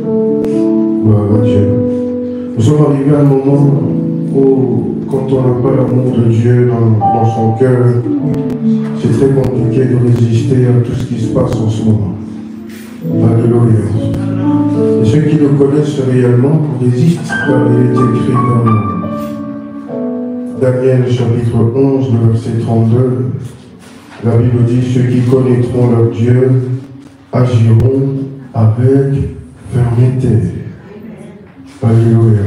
Gloire à Dieu. Nous sommes arrivés à un moment où, quand on n'a pas l'amour de Dieu dans son cœur, c'est très compliqué de résister à tout ce qui se passe en ce moment. Alléluia. Et ceux qui le connaissent réellement résistent, car il est écrit dans Daniel chapitre 11, le verset 32. La Bible dit, ceux qui connaîtront leur Dieu agiront avec fermeté. Alléluia.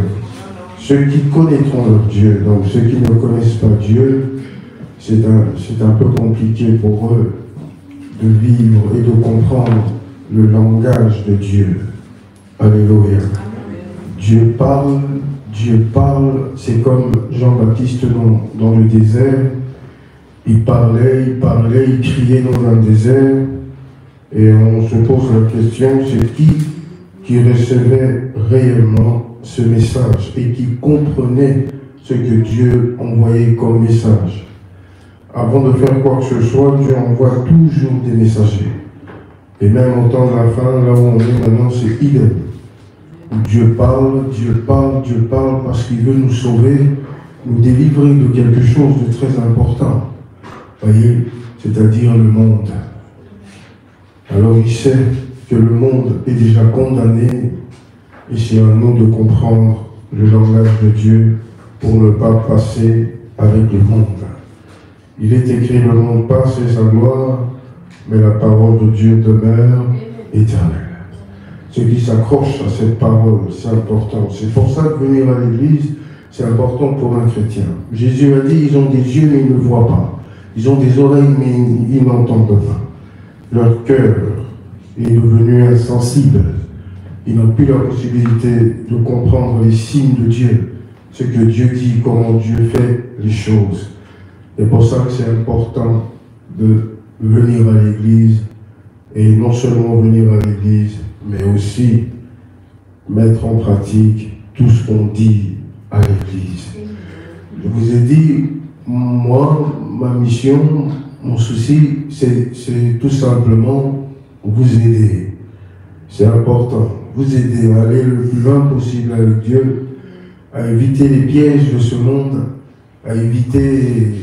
Ceux qui connaîtront leur Dieu, donc ceux qui ne connaissent pas Dieu, c'est un peu compliqué pour eux de vivre et de comprendre le langage de Dieu. Alléluia. Dieu parle, c'est comme Jean-Baptiste dans le désert. Il parlait, il criait dans un désert. Et on se pose la question, c'est qui recevait réellement ce message et qui comprenait ce que Dieu envoyait comme message. Avant de faire quoi que ce soit, Dieu envoie toujours des messagers. Et même au temps de la fin, là où on est maintenant, c'est idem. Dieu parle parce qu'il veut nous sauver, nous délivrer de quelque chose de très important. Voyez, c'est-à-dire le monde. Alors il sait que le monde est déjà condamné et c'est à nous de comprendre le langage de Dieu pour ne pas passer avec le monde. Il est écrit, le monde passe et sa gloire, mais la parole de Dieu demeure éternelle. Ceux qui s'accrochent à cette parole, c'est important. C'est pour ça que venir à l'église, c'est important pour un chrétien. Jésus a dit, ils ont des yeux mais ils ne voient pas. Ils ont des oreilles mais ils n'entendent pas. Leur cœur est devenu insensible. Ils n'ont plus la possibilité de comprendre les signes de Dieu, ce que Dieu dit, comment Dieu fait les choses. C'est pour ça que c'est important de venir à l'église, et non seulement venir à l'église, mais aussi mettre en pratique tout ce qu'on dit à l'église. Je vous ai dit, moi, ma mission, mon souci, c'est tout simplement vous aider. C'est important. Vous aider à aller le plus loin possible avec Dieu, à éviter les pièges de ce monde, à éviter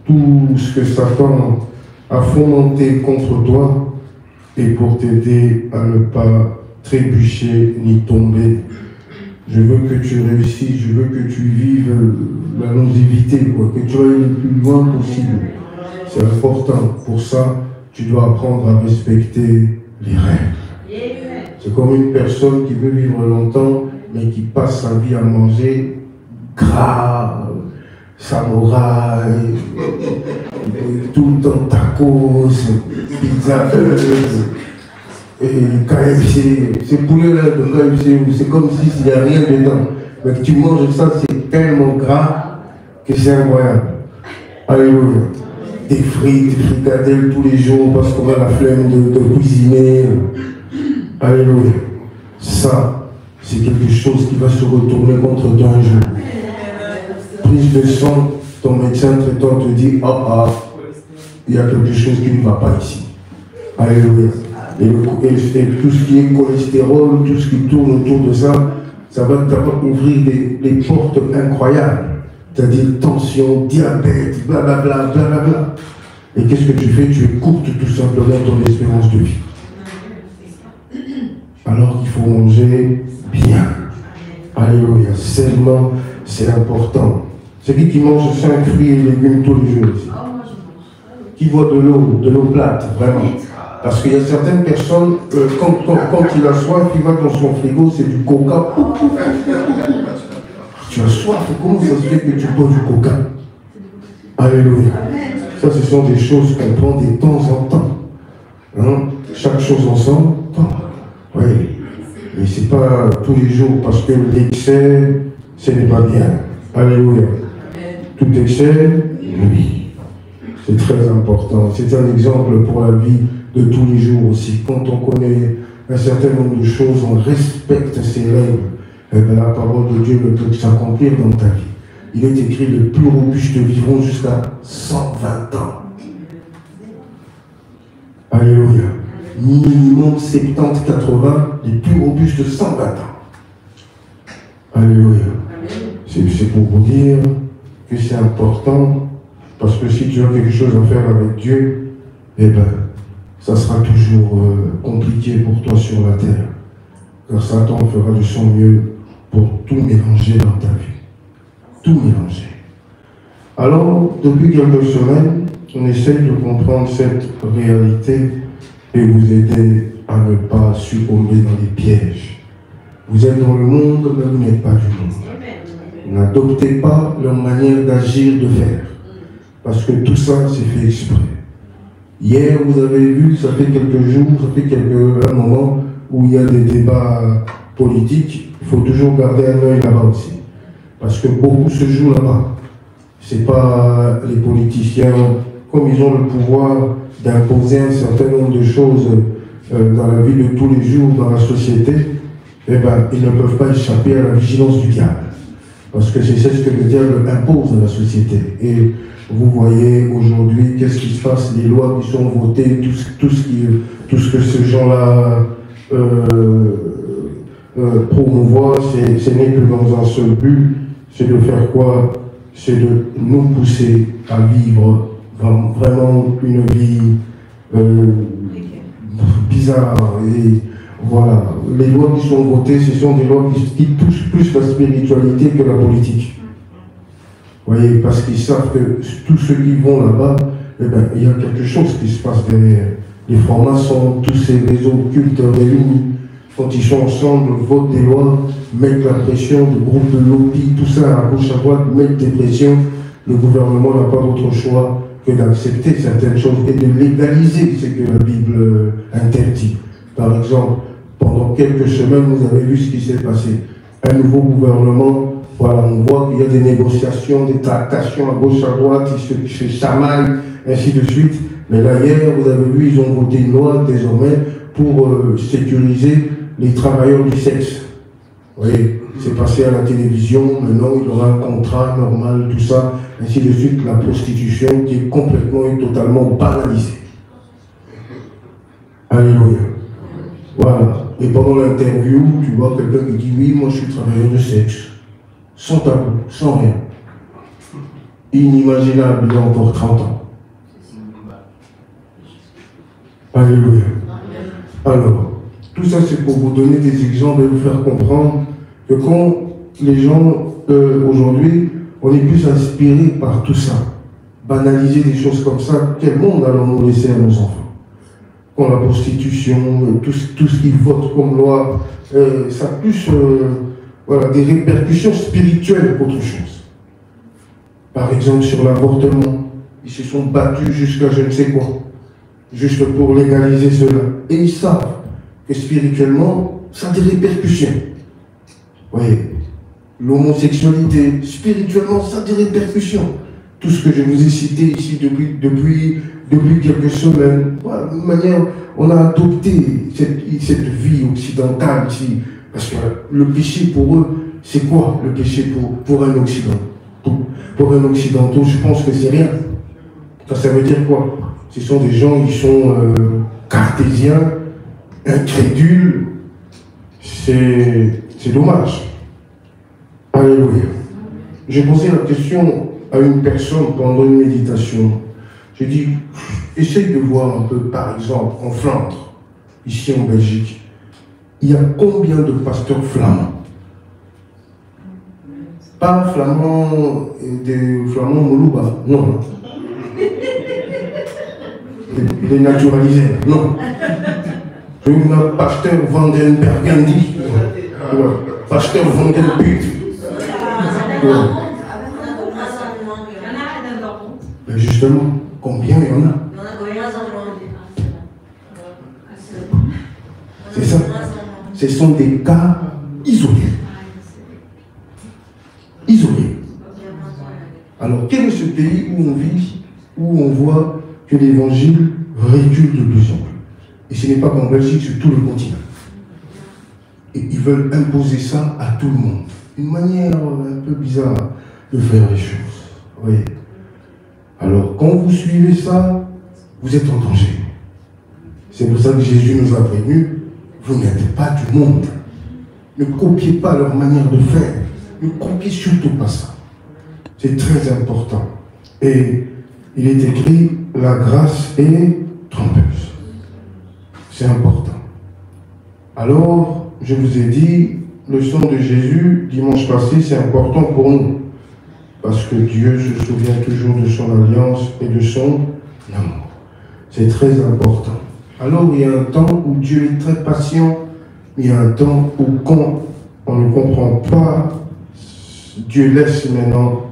tout ce que Satan a fomenté contre toi, et pour t'aider à ne pas trébucher ni tomber. Je veux que tu réussisses, je veux que tu vives la longévité, que tu ailles le plus loin possible. C'est important. Pour ça, tu dois apprendre à respecter les règles. C'est comme une personne qui veut vivre longtemps, mais qui passe sa vie à manger gras, samouraï, tout le temps tacos, pizza, et KFC. Ces poulets-là de KFC, c'est comme s'il n'y a rien dedans. Mais que tu manges ça, c'est tellement gras que c'est incroyable. Alléluia. Des frites, des fricadelles tous les jours parce qu'on a la flemme de cuisiner. Alléluia. Ça, c'est quelque chose qui va se retourner contre toi un jour. Prise de sang, ton médecin traitant te dit, il y a quelque chose qui ne va pas ici. Alléluia. Et tout ce qui est cholestérol, tout ce qui tourne autour de ça, ça va ouvrir des portes incroyables. C'est-à-dire tension, diabète, blablabla, blablabla. Et qu'est-ce que tu fais? Tu écoutes tout simplement ton espérance de vie. Alors qu'il faut manger bien. Alléluia. Sainement, c'est important. C'est qui mange 5 fruits et légumes tous les jours? Qui boit de l'eau plate, vraiment? Parce qu'il y a certaines personnes, quand il a soif, il va dans son frigo, c'est du coca. Tu as soif, comment ça se fait que tu bois du coca? Alléluia. Ça, ce sont des choses qu'on prend de temps en temps. Hein? Chaque chose en son temps. Oui. Mais ce n'est pas tous les jours, parce que l'excès, ce n'est pas bien. Alléluia. Tout excès, oui. C'est très important. C'est un exemple pour la vie de tous les jours aussi. Quand on connaît un certain nombre de choses, on respecte ces règles. Eh bien, la parole de Dieu ne peut s'accomplir dans ta vie. Il est écrit, les plus robustes vivront jusqu'à 120 ans. Alléluia. minimum 70-80, les plus robustes de 120 ans. Alléluia. C'est pour vous dire que c'est important, parce que si tu as quelque chose à faire avec Dieu, eh bien, ça sera toujours compliqué pour toi sur la terre. Car Satan fera de son mieux pour tout mélanger dans ta vie. Tout mélanger. Alors, depuis quelques semaines, on essaye de comprendre cette réalité et vous aider à ne pas succomber dans les pièges. Vous êtes dans le monde, mais vous n'êtes pas du monde. N'adoptez pas leur manière d'agir, de faire. Parce que tout ça, c'est fait exprès. Hier, vous avez vu, ça fait quelques jours, un moment où il y a des débats politiques. Il faut toujours garder un œil là-bas aussi. Parce que beaucoup se jouent là-bas. Ce n'est pas les politiciens, comme ils ont le pouvoir d'imposer un certain nombre de choses dans la vie de tous les jours, dans la société, eh ben, ils ne peuvent pas échapper à la vigilance du diable. Parce que c'est ce que le diable impose à la société. Et vous voyez aujourd'hui, qu'est-ce qui se passe, les lois qui sont votées, tout ce que ces gens-là promouvoient, ce n'est que dans un seul but, c'est de faire quoi? C'est de nous pousser à vivre vraiment une vie bizarre. Et voilà, les lois qui sont votées, ce sont des lois qui touchent plus la spiritualité que la politique. Vous voyez, parce qu'ils savent que tous ceux qui vont là-bas, eh ben, il y a quelque chose qui se passe derrière. Les francs-maçons, tous ces réseaux cultes réunis, quand ils sont ensemble, votent des lois, mettent la pression, le groupe de lobby, tout ça à gauche, à droite, mettent des pressions. Le gouvernement n'a pas d'autre choix que d'accepter certaines choses et de légaliser ce que la Bible interdit. Par exemple, pendant quelques semaines, vous avez vu ce qui s'est passé. Un nouveau gouvernement, voilà, on voit qu'il y a des négociations, des tractations à gauche, à droite, ils se chamaillent, ainsi de suite. Mais là, hier, vous avez vu, ils ont voté une loi désormais pour sécuriser les travailleurs du sexe. Vous voyez, c'est passé à la télévision, maintenant il aura un contrat normal, tout ça, ainsi de suite, la prostitution qui est complètement et totalement banalisée. Alléluia. Voilà. Et pendant l'interview, tu vois quelqu'un qui dit, oui, moi je suis travailleur de sexe. Sans tabou, sans rien. Inimaginable il y a encore 30 ans. Alléluia. Alors, tout ça c'est pour vous donner des exemples et vous faire comprendre que quand les gens, aujourd'hui, on est plus inspiré par tout ça, banaliser des choses comme ça, quel monde allons-nous laisser à nos enfants? Quand la prostitution, tout ce qu'ils votent comme loi, ça a plus voilà, des répercussions spirituelles qu'autre chose. Par exemple, sur l'avortement, ils se sont battus jusqu'à je ne sais quoi, juste pour légaliser cela. Et ils savent que spirituellement, ça a des répercussions. Vous voyez, l'homosexualité, spirituellement, ça a des répercussions. Tout ce que je vous ai cité ici depuis quelques semaines, voilà, de manière, on a adopté cette vie occidentale ici. Parce que le péché pour eux, c'est quoi le péché pour un Occident? Pour un Occidental, je pense que c'est rien. Ça veut dire quoi? Ce sont des gens qui sont cartésiens, incrédules. C'est dommage. Alléluia. J'ai posé la question à une personne pendant une méditation. J'ai dit, essaye de voir un peu, par exemple, en Flandre, ici en Belgique, il y a combien de pasteurs flamands? Pas flamands, des flamands Moulouba, non. Des naturalisés, non. Un pasteur Vandenbergandi, pasteur Vandenbuut. Ben justement, combien il y en a? C'est ça. Ce sont des cas isolés. Isolés. Alors, quel est ce pays où on vit, où on voit que l'évangile recule de plus en plus? Et ce n'est pas qu'en Belgique, sur tout le continent. Et ils veulent imposer ça à tout le monde. Une manière un peu bizarre de faire les choses. Oui. Alors, quand vous suivez ça, vous êtes en danger. C'est pour ça que Jésus nous a prévenus, vous n'êtes pas du monde. Ne copiez pas leur manière de faire. Ne copiez surtout pas ça. C'est très important. Et il est écrit, la grâce est trompeuse. C'est important. Alors, je vous ai dit, le sang de Jésus, dimanche passé, c'est important pour nous. Parce que Dieu se souvient toujours de son alliance et de son amour. C'est très important. Alors, il y a un temps où Dieu est très patient. Il y a un temps où, quand on ne comprend pas, Dieu laisse maintenant,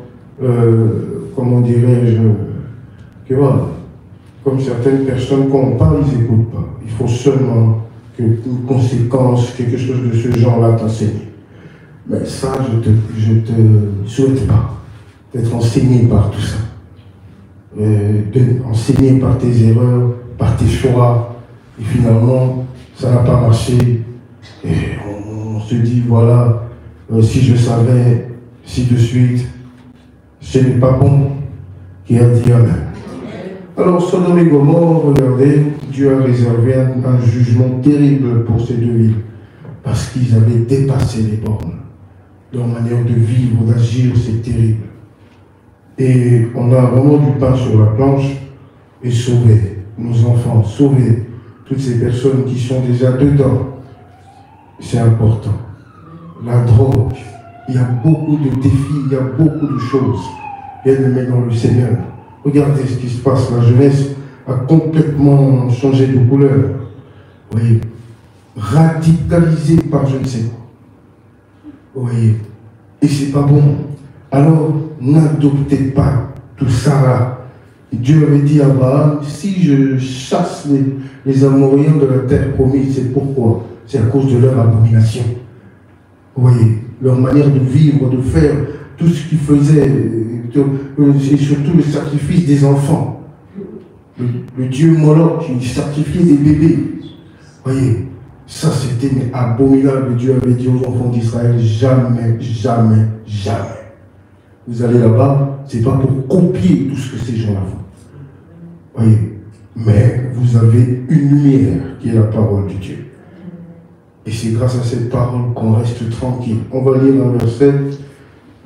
comment dirais-je, que voilà, comme certaines personnes, quand on parle, ils n'écoutent pas. Il faut seulement qu'une conséquence, quelque chose de ce genre-là t'enseigne. Mais ça, je te souhaite pas d'être enseigné par tout ça. Enseigné par tes erreurs, par tes choix, et finalement, ça n'a pas marché. Et on se dit, voilà, si je savais, si de suite, ce n'est pas bon, qui a dit Amen. Alors, Sodome et Gomorrhe, regardez, Dieu a réservé un jugement terrible pour ces deux villes, parce qu'ils avaient dépassé les bornes. Leur manière de vivre, d'agir, c'est terrible. Et on a vraiment du pain sur la planche et sauver nos enfants, sauver toutes ces personnes qui sont déjà dedans. C'est important. La drogue, il y a beaucoup de défis, il y a beaucoup de choses. Bien-aimés dans le Seigneur. Regardez ce qui se passe. La jeunesse a complètement changé de couleur. Vous voyez, radicalisée par je ne sais quoi. Vous voyez, et c'est pas bon. Alors, n'adoptez pas tout ça là. Dieu avait dit à Abraham, si je chasse les Amoréens de la terre promise, c'est pourquoi? C'est à cause de leur abomination. Vous voyez, leur manière de vivre, de faire, tout ce qu'ils faisaient, et surtout le sacrifice des enfants. Le dieu Moloch qui sacrifiait des bébés. Vous voyez, ça c'était abominable. Dieu avait dit aux enfants d'Israël, jamais, jamais, jamais. Vous allez là-bas, c'est pas pour copier tout ce que ces gens-là font. Vous voyez, mais vous avez une lumière qui est la parole de Dieu. Et c'est grâce à cette parole qu'on reste tranquille. On va lire un verset,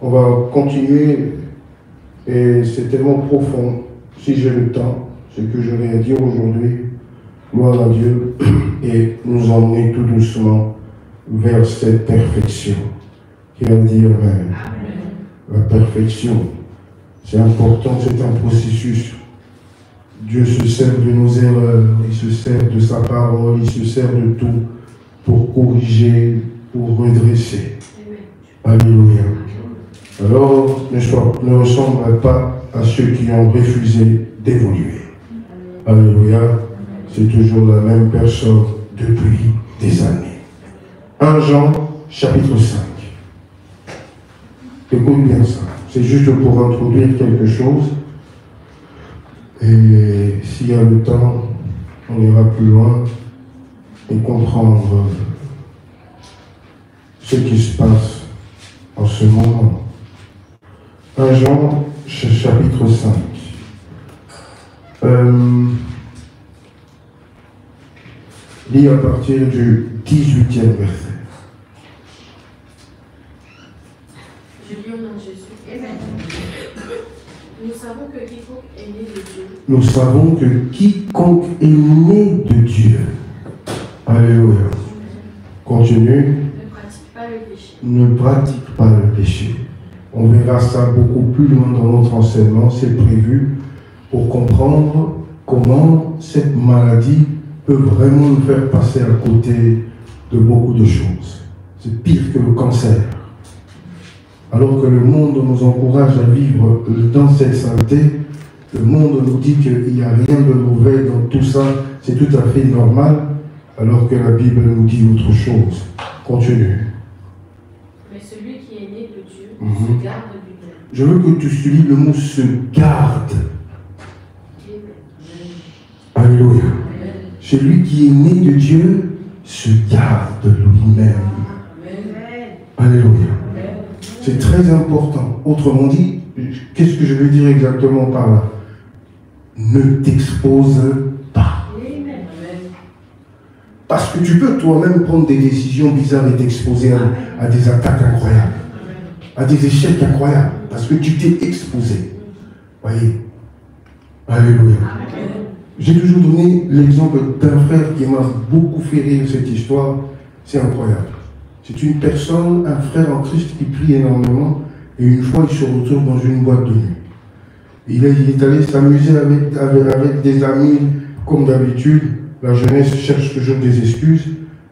on va continuer, et c'est tellement profond. Si j'ai le temps, ce que j'aurai à dire aujourd'hui, gloire à Dieu, et nous emmener tout doucement vers cette perfection. Qui va dire Amen. La perfection, c'est important, c'est un processus. Dieu se sert de nos erreurs, il se sert de sa parole, il se sert de tout pour corriger, pour redresser. Alléluia. Alors, ne ressemble pas à ceux qui ont refusé d'évoluer. Alléluia. C'est toujours la même personne depuis des années. 1 Jean, chapitre 5. Écoute bien ça. C'est juste pour introduire quelque chose. Et s'il y a le temps, on ira plus loin et comprendre ce qui se passe en ce moment. 1 Jean, chapitre 5. Lis à partir du 18e verset. Je lis au nom de Jésus. Amen. Nous savons que quiconque est né de Dieu. Nous savons que quiconque est né de Dieu. Alléluia. Continue. Ne pratique pas le péché. Ne pratique pas le péché. On verra ça beaucoup plus loin dans notre enseignement. C'est prévu pour comprendre comment cette maladie peut vraiment nous faire passer à côté de beaucoup de choses. C'est pire que le cancer. Alors que le monde nous encourage à vivre dans cette saleté, le monde nous dit qu'il n'y a rien de mauvais dans tout ça, c'est tout à fait normal, alors que la Bible nous dit autre chose. Continue. Mais celui qui est né de Dieu se garde lui-même. Je veux que tu soulignes le mot se garde. Alléluia. Celui qui est né de Dieu se garde lui-même. Alléluia. C'est très important. Autrement dit, qu'est-ce que je veux dire exactement par là? Ne t'expose pas. Parce que tu peux toi-même prendre des décisions bizarres et t'exposer à des attaques incroyables, à des échecs incroyables, parce que tu t'es exposé. Voyez. Alléluia. J'ai toujours donné l'exemple d'un frère qui m'a beaucoup fait rire cette histoire. C'est incroyable. C'est une personne, un frère en Christ qui prie énormément, et une fois il se retrouve dans une boîte de nuit. Il est allé s'amuser avec des amis, comme d'habitude. La jeunesse cherche toujours des excuses.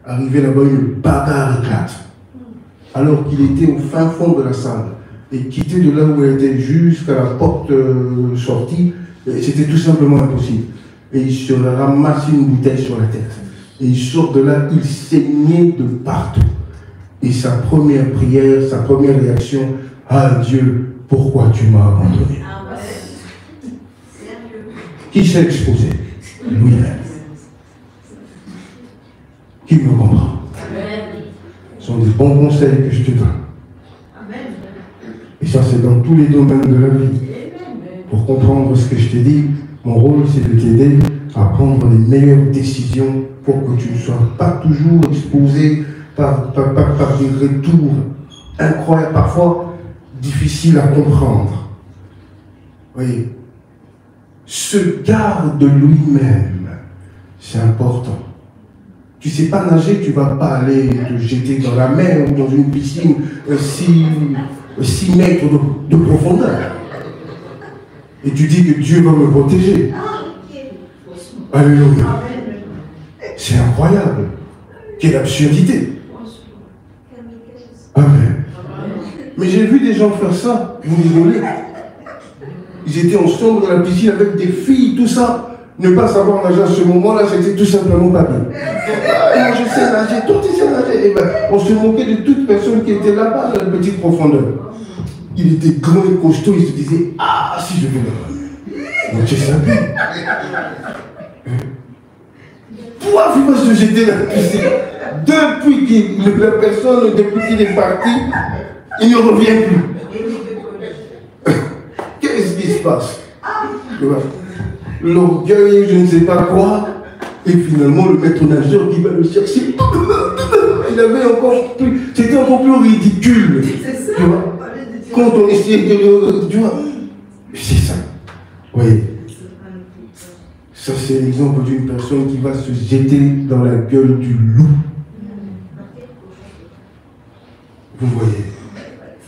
Arrivé là-bas, une bagarre éclate. Alors qu'il était au fin fond de la salle. Et quitter de là où il était jusqu'à la porte sortie, c'était tout simplement impossible. Et il se ramasse une bouteille sur la tête. Et il sort de là, il saignait de partout. Et sa première prière, sa première réaction, ah Dieu, pourquoi tu m'as abandonné? Qui s'est exposé? Lui-même. Qui me comprend? Ce sont des bons conseils que je te donne. Et ça, c'est dans tous les domaines de la vie. Pour comprendre ce que je t'ai dit, mon rôle, c'est de t'aider à prendre les meilleures décisions pour que tu ne sois pas toujours exposé par des retours incroyables, parfois difficiles à comprendre. Voyez, se garde de lui-même, c'est important. Tu ne sais pas nager, tu ne vas pas aller te jeter dans la mer ou dans une piscine 6 mètres de profondeur. Et tu dis que Dieu va me protéger. Alléluia. C'est incroyable. Quelle absurdité. Amen. Mais j'ai vu des gens faire ça. Vous rigolez. Ils étaient ensemble dans la piscine avec des filles, tout ça. Ne pas savoir nager à ce moment-là, c'était tout simplement pas bien. Moi, je sais nager, toi tu sais nager. Et ben, on se moquait de toute personne qui était là-bas, dans la petite profondeur. Il était grand et costaud, il se disait, ah, si je vais là-bas. Donc tu savais. Pourquoi il va se jeter dans la piscine? Depuis qu'il est parti, il ne revient plus. Qu'est-ce qui se passe? L'orgueil, je ne sais pas quoi, et finalement le maître nageur qui va le chercher, il avait encore plus, c'était encore plus ridicule. Tu vois, quand on essayait de le, tu vois, c'est ça. Oui. Ça, c'est l'exemple d'une personne qui va se jeter dans la gueule du loup. Vous voyez,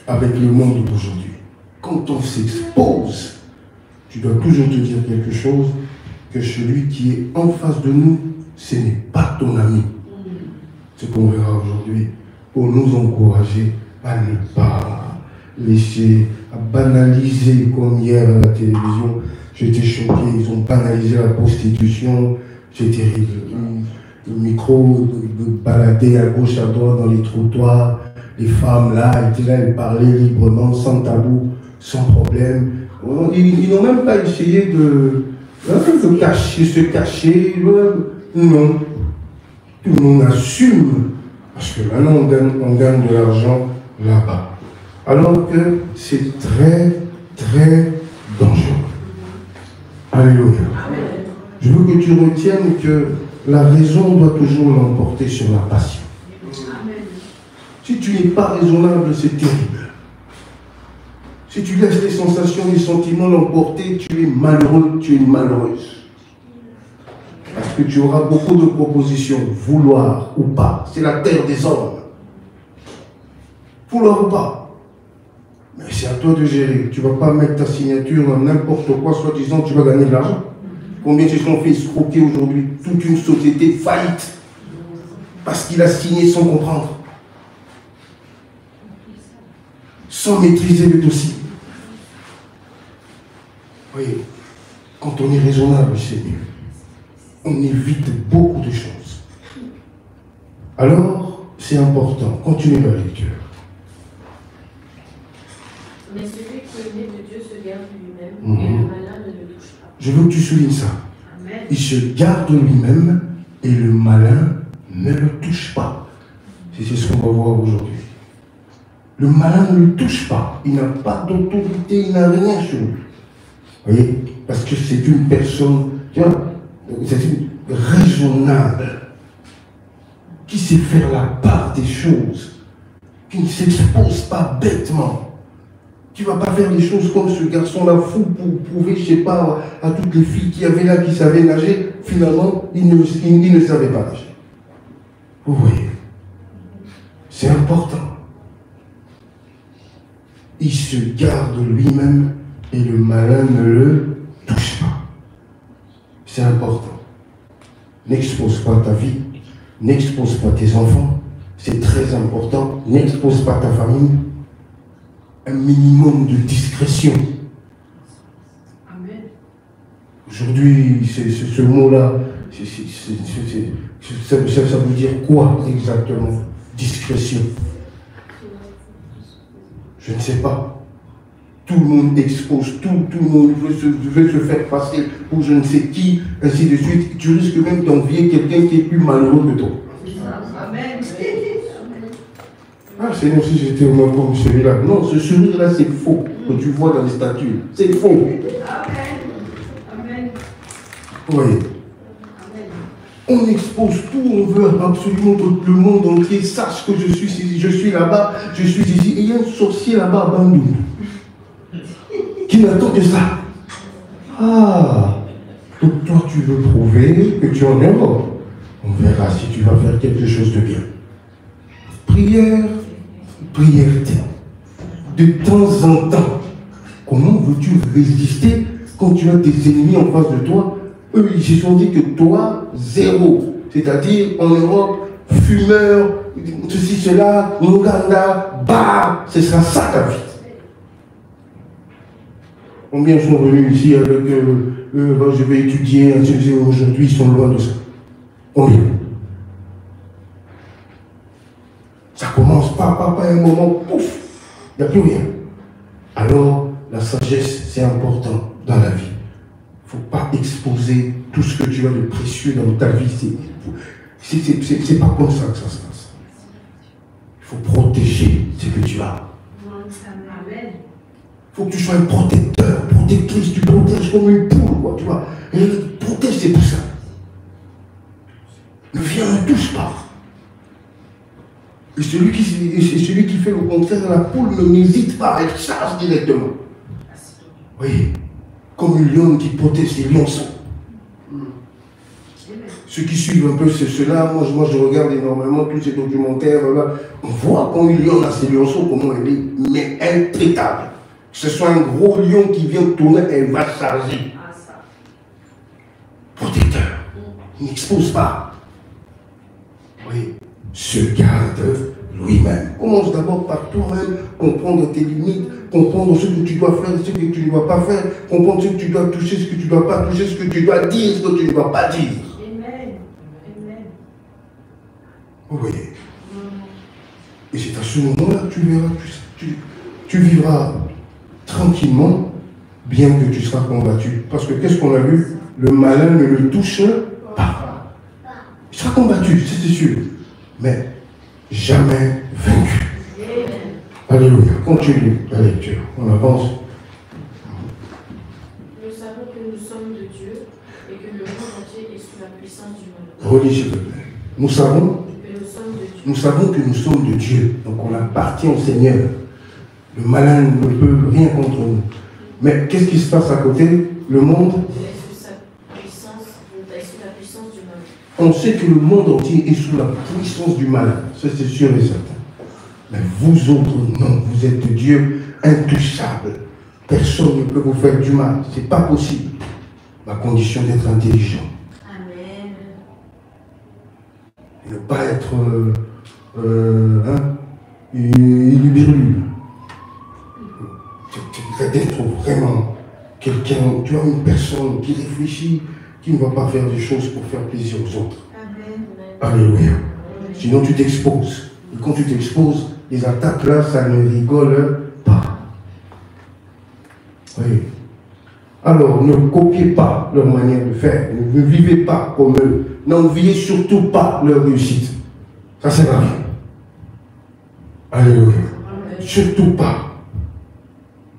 avec le monde d'aujourd'hui, quand on s'expose, tu dois toujours te dire quelque chose, que celui qui est en face de nous, ce n'est pas ton ami. Ce qu'on verra aujourd'hui, pour nous encourager à ne pas laisser, à banaliser, comme hier à la télévision. J'étais choqué, ils ont banalisé la prostitution, c'est terrible. Le micro de balader à gauche, à droite dans les trottoirs, les femmes là, elles parlaient librement, sans tabou, sans problème. Ils n'ont même pas essayé de se cacher. Non. Tout le monde assume. Parce que maintenant, on gagne de l'argent là-bas. Alors que c'est très, très dangereux. Alléluia. Je veux que tu retiennes que la raison doit toujours l'emporter sur la passion. Si tu n'es pas raisonnable, c'est terrible. Si tu laisses les sensations, les sentiments l'emporter, tu es malheureux, tu es malheureuse. Parce que tu auras beaucoup de propositions, vouloir ou pas. C'est la terre des hommes. Vouloir ou pas. Mais c'est à toi de gérer. Tu ne vas pas mettre ta signature dans n'importe quoi, soi-disant tu vas gagner de l'argent. Combien se sont fait escroquer aujourd'hui? Toute une société faillite. Parce qu'il a signé sans comprendre. Sans maîtriser le dossier. Oui, quand on est raisonnable, c'est mieux. On évite beaucoup de choses. Alors, c'est important. Continuez la lecture. Mais celui qui est né de Dieu se garde lui-même, et le malin ne le touche pas. Je veux que tu soulignes ça. Amen. Il se garde lui-même et le malin ne le touche pas. C'est ce qu'on va voir aujourd'hui. Le malin ne le touche pas. Il n'a pas d'autorité, il n'a rien sur lui. Vous voyez? Parce que c'est une personne, tu vois, c'est une raisonnable. sait faire la part des choses, qui ne s'expose pas bêtement. Tu ne vas pas faire des choses comme ce garçon-là fou pour prouver, je ne sais pas, à toutes les filles qui avaient là, qui savaient nager. Finalement, il ne savait pas nager. Vous voyez, c'est important. Il se garde lui-même et le malin ne le touche pas. C'est important. N'expose pas ta vie, n'expose pas tes enfants. C'est très important. N'expose pas ta famille. Un minimum de discrétion. Amen. Aujourd'hui, ce mot-là, ça veut dire quoi exactement? Discrétion. Je ne sais pas. Tout le monde expose tout le monde veut se faire passer pour je ne sais qui, ainsi de suite. Tu risques même d'envier quelqu'un qui est plus malheureux que toi. Amen. Ah, Seigneur, si j'étais au même comme celui-là. Non, ce sourire-là, c'est faux, que tu vois dans les statues. C'est faux. Amen. Oui. On expose tout, on veut absolument que le monde entier sache que je suis là-bas, je suis ici. Et il y a un sorcier là-bas à Bandung qui n'attend que ça. Ah, donc toi tu veux prouver que tu es en Europe. On verra si tu vas faire quelque chose de bien. Prière, de temps en temps. Comment veux-tu résister quand tu as des ennemis en face de toi? Eux, ils se sont dit que toi, zéro. C'est-à-dire, en Europe, fumeur, ceci, cela, Ouganda, bah, ce sera ça ta vie. Combien sont venus ici avec je vais étudier, aujourd'hui, ils sont loin de ça. Combien? Ça commence pas un moment, pouf, il n'y a plus rien. Alors, la sagesse, c'est important dans la vie. Il ne faut pas exposer tout ce que tu as de précieux dans ta vie. C'est pas comme ça que ça se passe. Il faut protéger ce que tu as. Amen. Il faut que tu sois un protecteur, protectrice, tu protèges comme une poule, quoi, tu vois. Et protège, c'est pour ça. Ne viens, ne touche pas. Et celui qui fait le contraire, la poule n'hésite pas, elle charge directement. Oui, comme une lionne qui protège ses lionceaux. Ceux qui suivent un peu cela, moi je regarde énormément tous ces documentaires, là, on voit quand une lionne a ses lionceaux, comment elle est, mais intraitable. Que ce soit un gros lion qui vient tourner, elle va charger. Protecteur, il n'expose pas. Oui, se garde lui-même. Commence d'abord par toi-même, comprendre tes limites, comprendre ce que tu dois faire, ce que tu ne dois pas faire, comprendre ce que tu dois toucher, ce que tu ne dois pas toucher, ce que tu dois dire, ce que tu ne dois pas dire. Amen. Vous voyez? Et c'est à ce moment-là que tu verras, tu vivras tranquillement, bien que tu seras combattu. Parce que qu'est-ce qu'on a vu? Le malin ne le touche pas. Il sera combattu, c'est sûr. Mais jamais vaincu. Alléluia. Continue la lecture. On avance. Nous savons que nous sommes de Dieu et que le monde entier est sous la puissance du monde. Relis s'il te plaît. Nous savons Que nous sommes de Dieu. Nous savons que nous sommes de Dieu, donc on appartient au Seigneur. Le malin ne peut rien contre nous. Mais qu'est-ce qui se passe à côté? Le monde Est sous la puissance du mal. On sait que le monde entier est sous la puissance du malin, ça c'est sûr et certain. Mais vous autres, non, vous êtes de Dieu intouchable. Personne ne peut vous faire du mal, c'est pas possible. La condition d'être intelligent. Amen. Et ne pas être illuberlu. D'être vraiment quelqu'un, tu as une personne qui réfléchit, qui ne va pas faire des choses pour faire plaisir aux autres. Amen. Alléluia. Sinon tu t'exposes. Et quand tu t'exposes, les attaques là, ça ne rigole pas. Oui. Alors, ne copiez pas leur manière de faire. Ne vivez pas comme eux. N'enviez surtout pas leur réussite. Ça sert à rien. Alléluia. Surtout pas.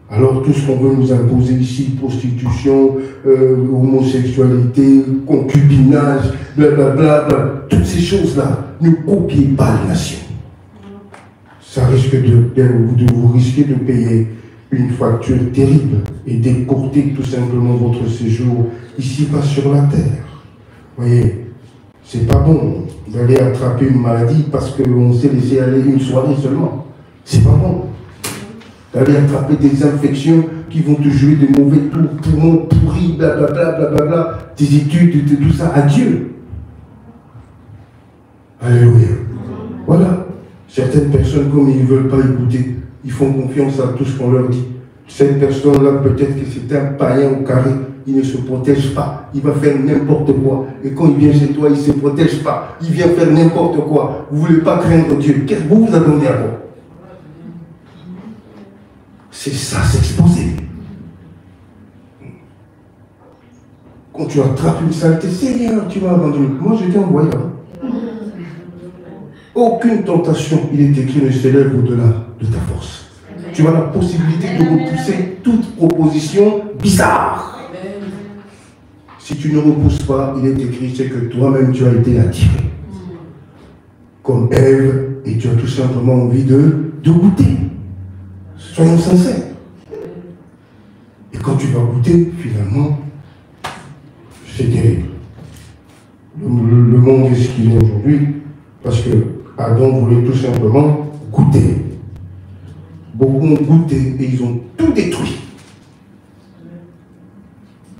Alors tout ce qu'on veut nous imposer ici, prostitution, homosexualité, concubinage, blablabla, toutes ces choses-là, ne copiez pas les nations. Ça risque vous risquez de payer une facture terrible et d'écourter tout simplement votre séjour ici-bas sur la terre. Voyez, c'est pas bon d'aller attraper une maladie parce qu'on s'est laissé aller une soirée seulement. C'est pas bon. D'aller attraper des infections qui vont te jouer des mauvais tours, poumons pourris, blablabla, blablabla, tes études, tout ça, adieu. Alléluia. Voilà. Certaines personnes, comme ils ne veulent pas écouter, ils font confiance à tout ce qu'on leur dit. Cette personne-là, peut-être que c'est un païen au carré, il ne se protège pas, il va faire n'importe quoi. Et quand il vient chez toi, il ne se protège pas, il vient faire n'importe quoi. Vous ne voulez pas craindre Dieu. Qu'est-ce que vous attendez à quoi? C'est ça, s'exposer. Quand tu attrapes une saleté, Seigneur, tu vas abandonner. Moi, j'étais en voyant. Aucune tentation, il est écrit, ne s'élève au-delà de ta force. Tu as la possibilité de repousser toute proposition bizarre. Si tu ne repousses pas, il est écrit, c'est que toi-même tu as été attiré. Comme Ève, et tu as tout simplement envie de goûter. Soyons sincères. Et quand tu vas goûter, finalement, c'est terrible. Le monde est ce qu'il est aujourd'hui, parce que Adam voulait tout simplement goûter. Beaucoup ont goûté et ils ont tout détruit.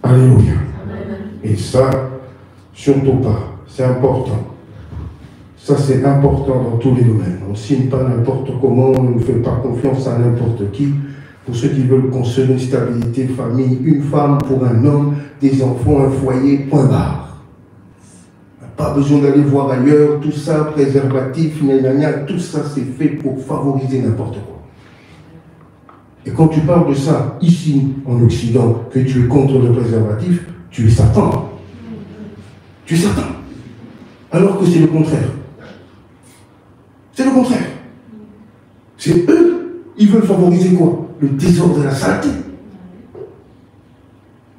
Alléluia. Et ça, surtout pas. C'est important. Ça, c'est important dans tous les domaines. On ne signe pas n'importe comment, on ne fait pas confiance à n'importe qui. Pour ceux qui veulent construire une stabilité, famille, une femme pour un homme, des enfants, un foyer, point barre. Pas besoin d'aller voir ailleurs, tout ça, préservatif, tout ça, c'est fait pour favoriser n'importe quoi. Et quand tu parles de ça, ici, en Occident, que tu es contre le préservatif, tu es Satan. Tu es Satan. Alors que c'est le contraire. C'est le contraire. C'est eux, ils veulent favoriser quoi? Le désordre de la saleté.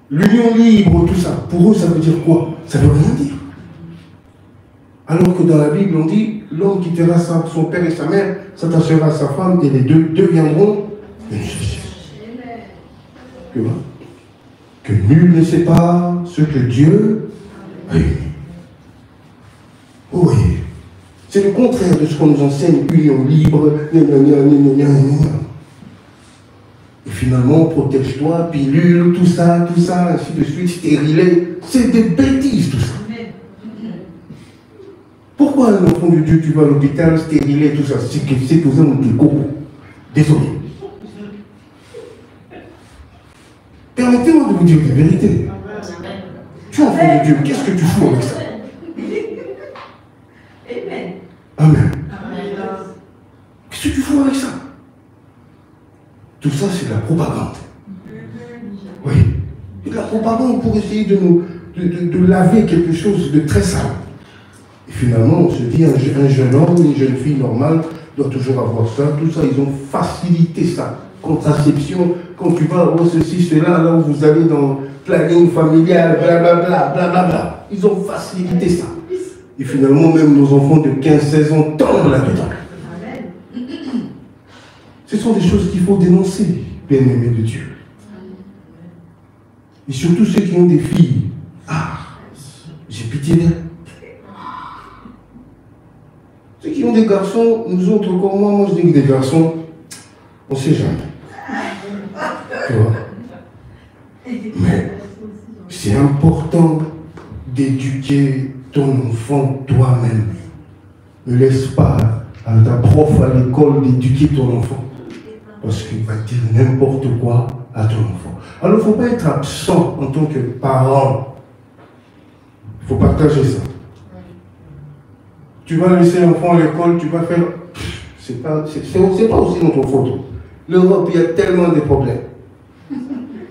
L'union libre, tout ça. Pour eux, ça veut dire quoi? Ça ne veut rien dire. Alors que dans la Bible, on dit, l'homme quittera son père et sa mère, s'attachera à sa femme, et les deux deviendront une seule. Tu vois? Que nul ne sépare ce que Dieu a unis. Oui. C'est le contraire de ce qu'on nous enseigne, union libre, et finalement, protège-toi, pilule, tout ça, ainsi de suite, stérilé. C'est des bêtises, tout ça. Pourquoi un enfant de Dieu, tu vas à l'hôpital, stérilé, tout ça? C'est que c'est que vous avez des cocos. Désolé. Permettez-moi de vous dire la vérité. Tu es enfant de Dieu, qu'est-ce que tu fous avec ça? Amen. Qu'est-ce que tu fous avec ça? Tout ça, c'est de la propagande. Oui. C'est de la propagande pour essayer de laver quelque chose de très sale. Et finalement, on se dit, un jeune homme, une jeune fille normale doit toujours avoir ça, tout ça. Ils ont facilité ça. Contraception, quand tu vas, oh, ceci, cela, là où vous allez dans planning familial, blablabla, blablabla. Ils ont facilité ça. Et finalement, même nos enfants de 15-16 ans tombent là-dedans. Ce sont des choses qu'il faut dénoncer, bien-aimés de Dieu. Et surtout ceux qui ont des filles. Ah, j'ai pitié d'elles. Ceux qui ont des garçons, nous autres comme moi je dis que des garçons, on ne sait jamais. Tu vois? Mais c'est important d'éduquer ton enfant toi-même. Ne laisse pas à ta prof à l'école d'éduquer ton enfant. Parce qu'il va dire n'importe quoi à ton enfant. Alors il ne faut pas être absent en tant que parent. Il faut partager ça. Tu vas laisser l'enfant à l'école, tu vas faire... C'est pas aussi notre faute. L'Europe, il y a tellement de problèmes.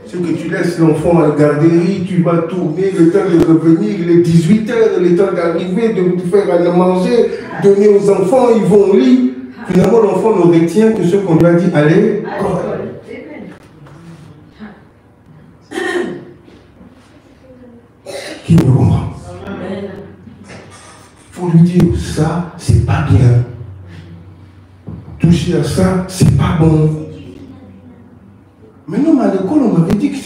C'est que tu laisses l'enfant à la garderie, tu vas tourner, le temps de revenir, il est 18h, le temps d'arriver, de faire à manger, donner aux enfants, ils vont au lit. Finalement, l'enfant ne retient que ce qu'on lui a dit, allez, Qui me comprend? Il faut lui dire, ça, c'est pas bien. Toucher à ça, c'est pas bon. Mais non, mais à l'école, on m'avait dit que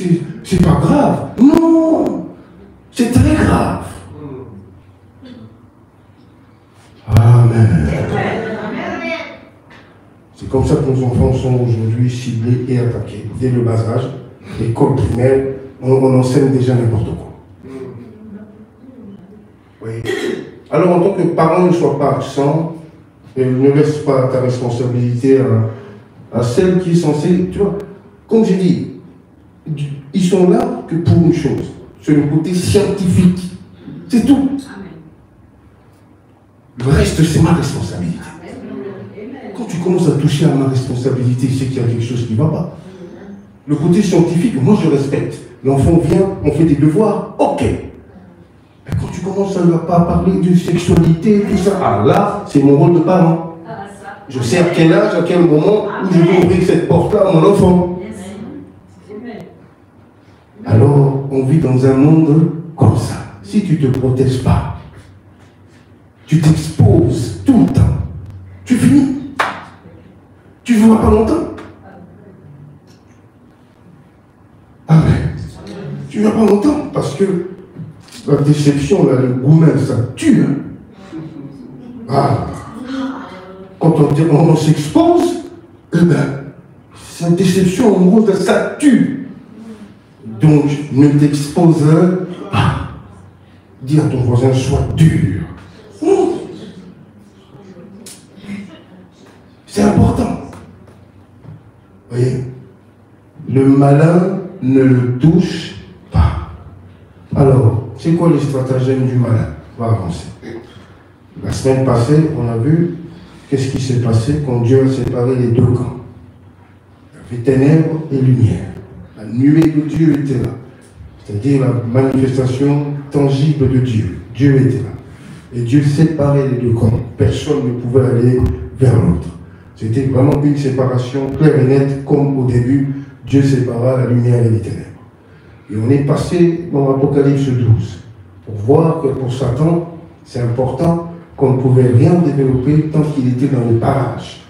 c'est pas grave. Non, c'est très grave. Amen. C'est comme ça que nos enfants sont aujourd'hui ciblés et attaqués. Dès le bas âge, l'école primaire, on enseigne déjà n'importe quoi. Oui. Alors en tant que parent, ne sois pas absent et ne laisse pas ta responsabilité à celle qui est censée, tu vois, comme j'ai dit, ils sont là que pour une chose, c'est le côté scientifique. C'est tout. Le reste, c'est ma responsabilité. Quand tu commences à toucher à ma responsabilité, c'est qu'il y a quelque chose qui ne va pas. Le côté scientifique, moi je respecte. L'enfant vient, on fait des devoirs, ok. Mais quand tu commences à pas parler de sexualité, tout ça, ah là, c'est mon rôle de parent. Je sais à quel âge, à quel moment, où je vais ouvrir cette porte-là à mon enfant. Alors, on vit dans un monde comme ça. Si tu ne te protèges pas, tu t'exposes tout le temps, tu finis. Tu ne vois pas longtemps. Amen. Tu ne vois pas longtemps parce que la déception, là, le gourmet, ça tue. Hein. Ah. Quand on s'expose, eh bien, cette déception, en gros, ça tue. Donc, ne t'expose pas. Dis à ton voisin, sois dur. C'est important. Vous voyez, le malin ne le touche pas. Alors, c'est quoi les stratagèmes du malin? On va avancer. La semaine passée, on a vu qu'est-ce qui s'est passé quand Dieu a séparé les deux camps. Il y avait ténèbres et lumière. La nuée de Dieu était là. C'est-à-dire la manifestation tangible de Dieu. Dieu était là. Et Dieu séparait les deux camps. Personne ne pouvait aller vers l'autre. C'était vraiment une séparation claire et nette, comme au début, Dieu sépara la lumière et les ténèbres. Et on est passé dans l'Apocalypse 12, pour voir que pour Satan, c'est important qu'on ne pouvait rien développer tant qu'il était dans le parage.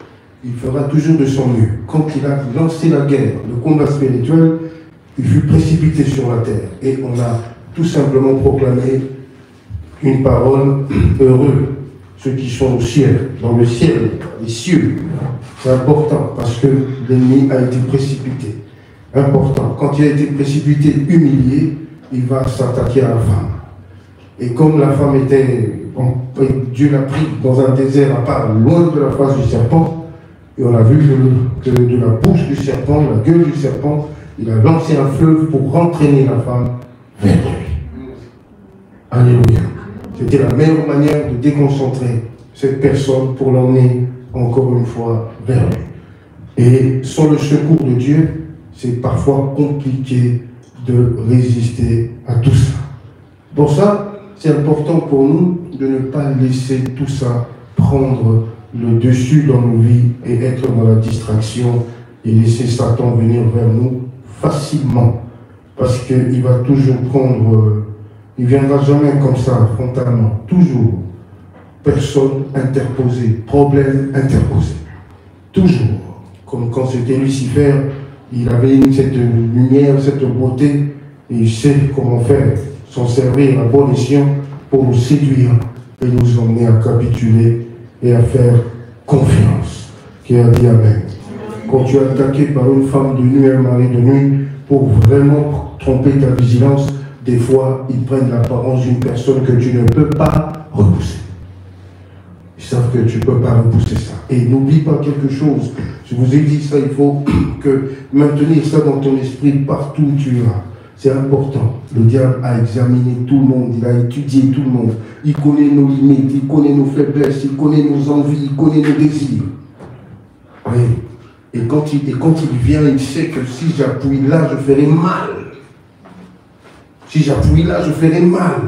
Il fera toujours de son mieux. Quand il a lancé la guerre, le combat spirituel, il fut précipité sur la terre. Et on a tout simplement proclamé une parole heureuse. Ceux qui sont au ciel, dans le ciel, les cieux. C'est important parce que l'ennemi a été précipité. Important. Quand il a été précipité, humilié, il va s'attaquer à la femme. Et comme la femme était, Dieu l'a pris dans un désert à part, loin de la face du serpent, et on a vu que de la bouche du serpent, la gueule du serpent, il a lancé un fleuve pour entraîner la femme vers lui. Alléluia. C'était la meilleure manière de déconcentrer cette personne pour l'emmener encore une fois vers lui. Et sans le secours de Dieu, c'est parfois compliqué de résister à tout ça. Pour ça, c'est important pour nous de ne pas laisser tout ça prendre le dessus dans nos vies et être dans la distraction et laisser Satan venir vers nous facilement. Parce qu'il va toujours prendre... il ne viendra jamais comme ça, frontalement. Toujours. Personne interposée. Problème interposé. Toujours. Comme quand c'était Lucifer, il avait cette lumière, cette beauté, et il sait comment faire, s'en servir à bon escient pour nous séduire et nous emmener à capituler et à faire confiance. Qui a dit Amen. Quand tu es attaqué par une femme de nuit, un mari de nuit, pour vraiment tromper ta vigilance, des fois, ils prennent l'apparence d'une personne que tu ne peux pas repousser. Ils savent que tu ne peux pas repousser ça. Et n'oublie pas quelque chose. Je vous ai dit ça, il faut maintenir ça dans ton esprit partout où tu vas. C'est important. Le diable a examiné tout le monde, il a étudié tout le monde. Il connaît nos limites, il connaît nos faiblesses, il connaît nos envies, il connaît nos désirs. Oui. Et quand il vient, il sait que si j'appuie là, je ferai mal. Si j'appuie là, je ferai mal.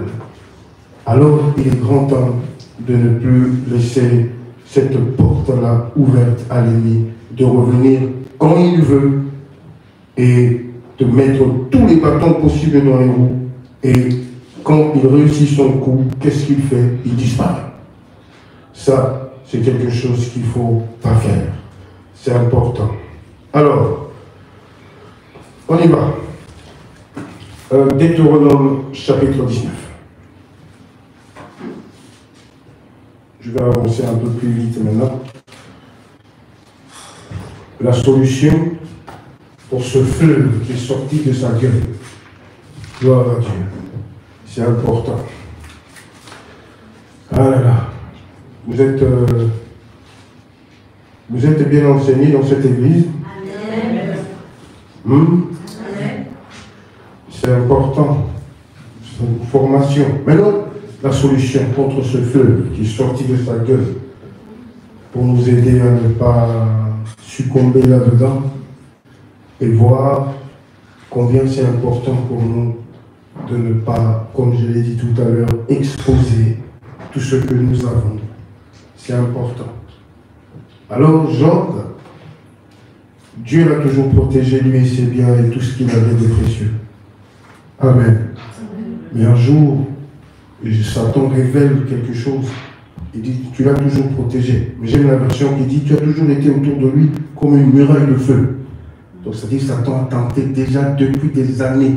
Alors, il est grand temps de ne plus laisser cette porte-là ouverte à l'ennemi, de revenir quand il veut et de mettre tous les bâtons possibles dans les roues. Et quand il réussit son coup, qu'est-ce qu'il fait? Il disparaît. Ça, c'est quelque chose qu'il ne faut pas faire. C'est important. Alors, on y va. Deutéronome chapitre 19. Je vais avancer un peu plus vite maintenant. La solution pour ce fleuve qui est sorti de sa gueule. Gloire à Dieu. C'est important. Ah là là. Vous êtes bien enseignés dans cette église. Amen. C'est important. C'est une formation. Maintenant, la solution contre ce fleuve qui est sorti de sa gueule pour nous aider à ne pas succomber là-dedans et voir combien c'est important pour nous de ne pas, comme je l'ai dit tout à l'heure, exposer tout ce que nous avons. C'est important. Alors Job, Dieu l'a toujours protégé, lui et ses biens et tout ce qu'il avait de précieux. Amen. Mais un jour, Satan révèle quelque chose. Il dit, tu l'as toujours protégé. Mais j'aime la version qui dit, tu as toujours été autour de lui comme une muraille de feu. Donc ça dit, Satan a tenté déjà depuis des années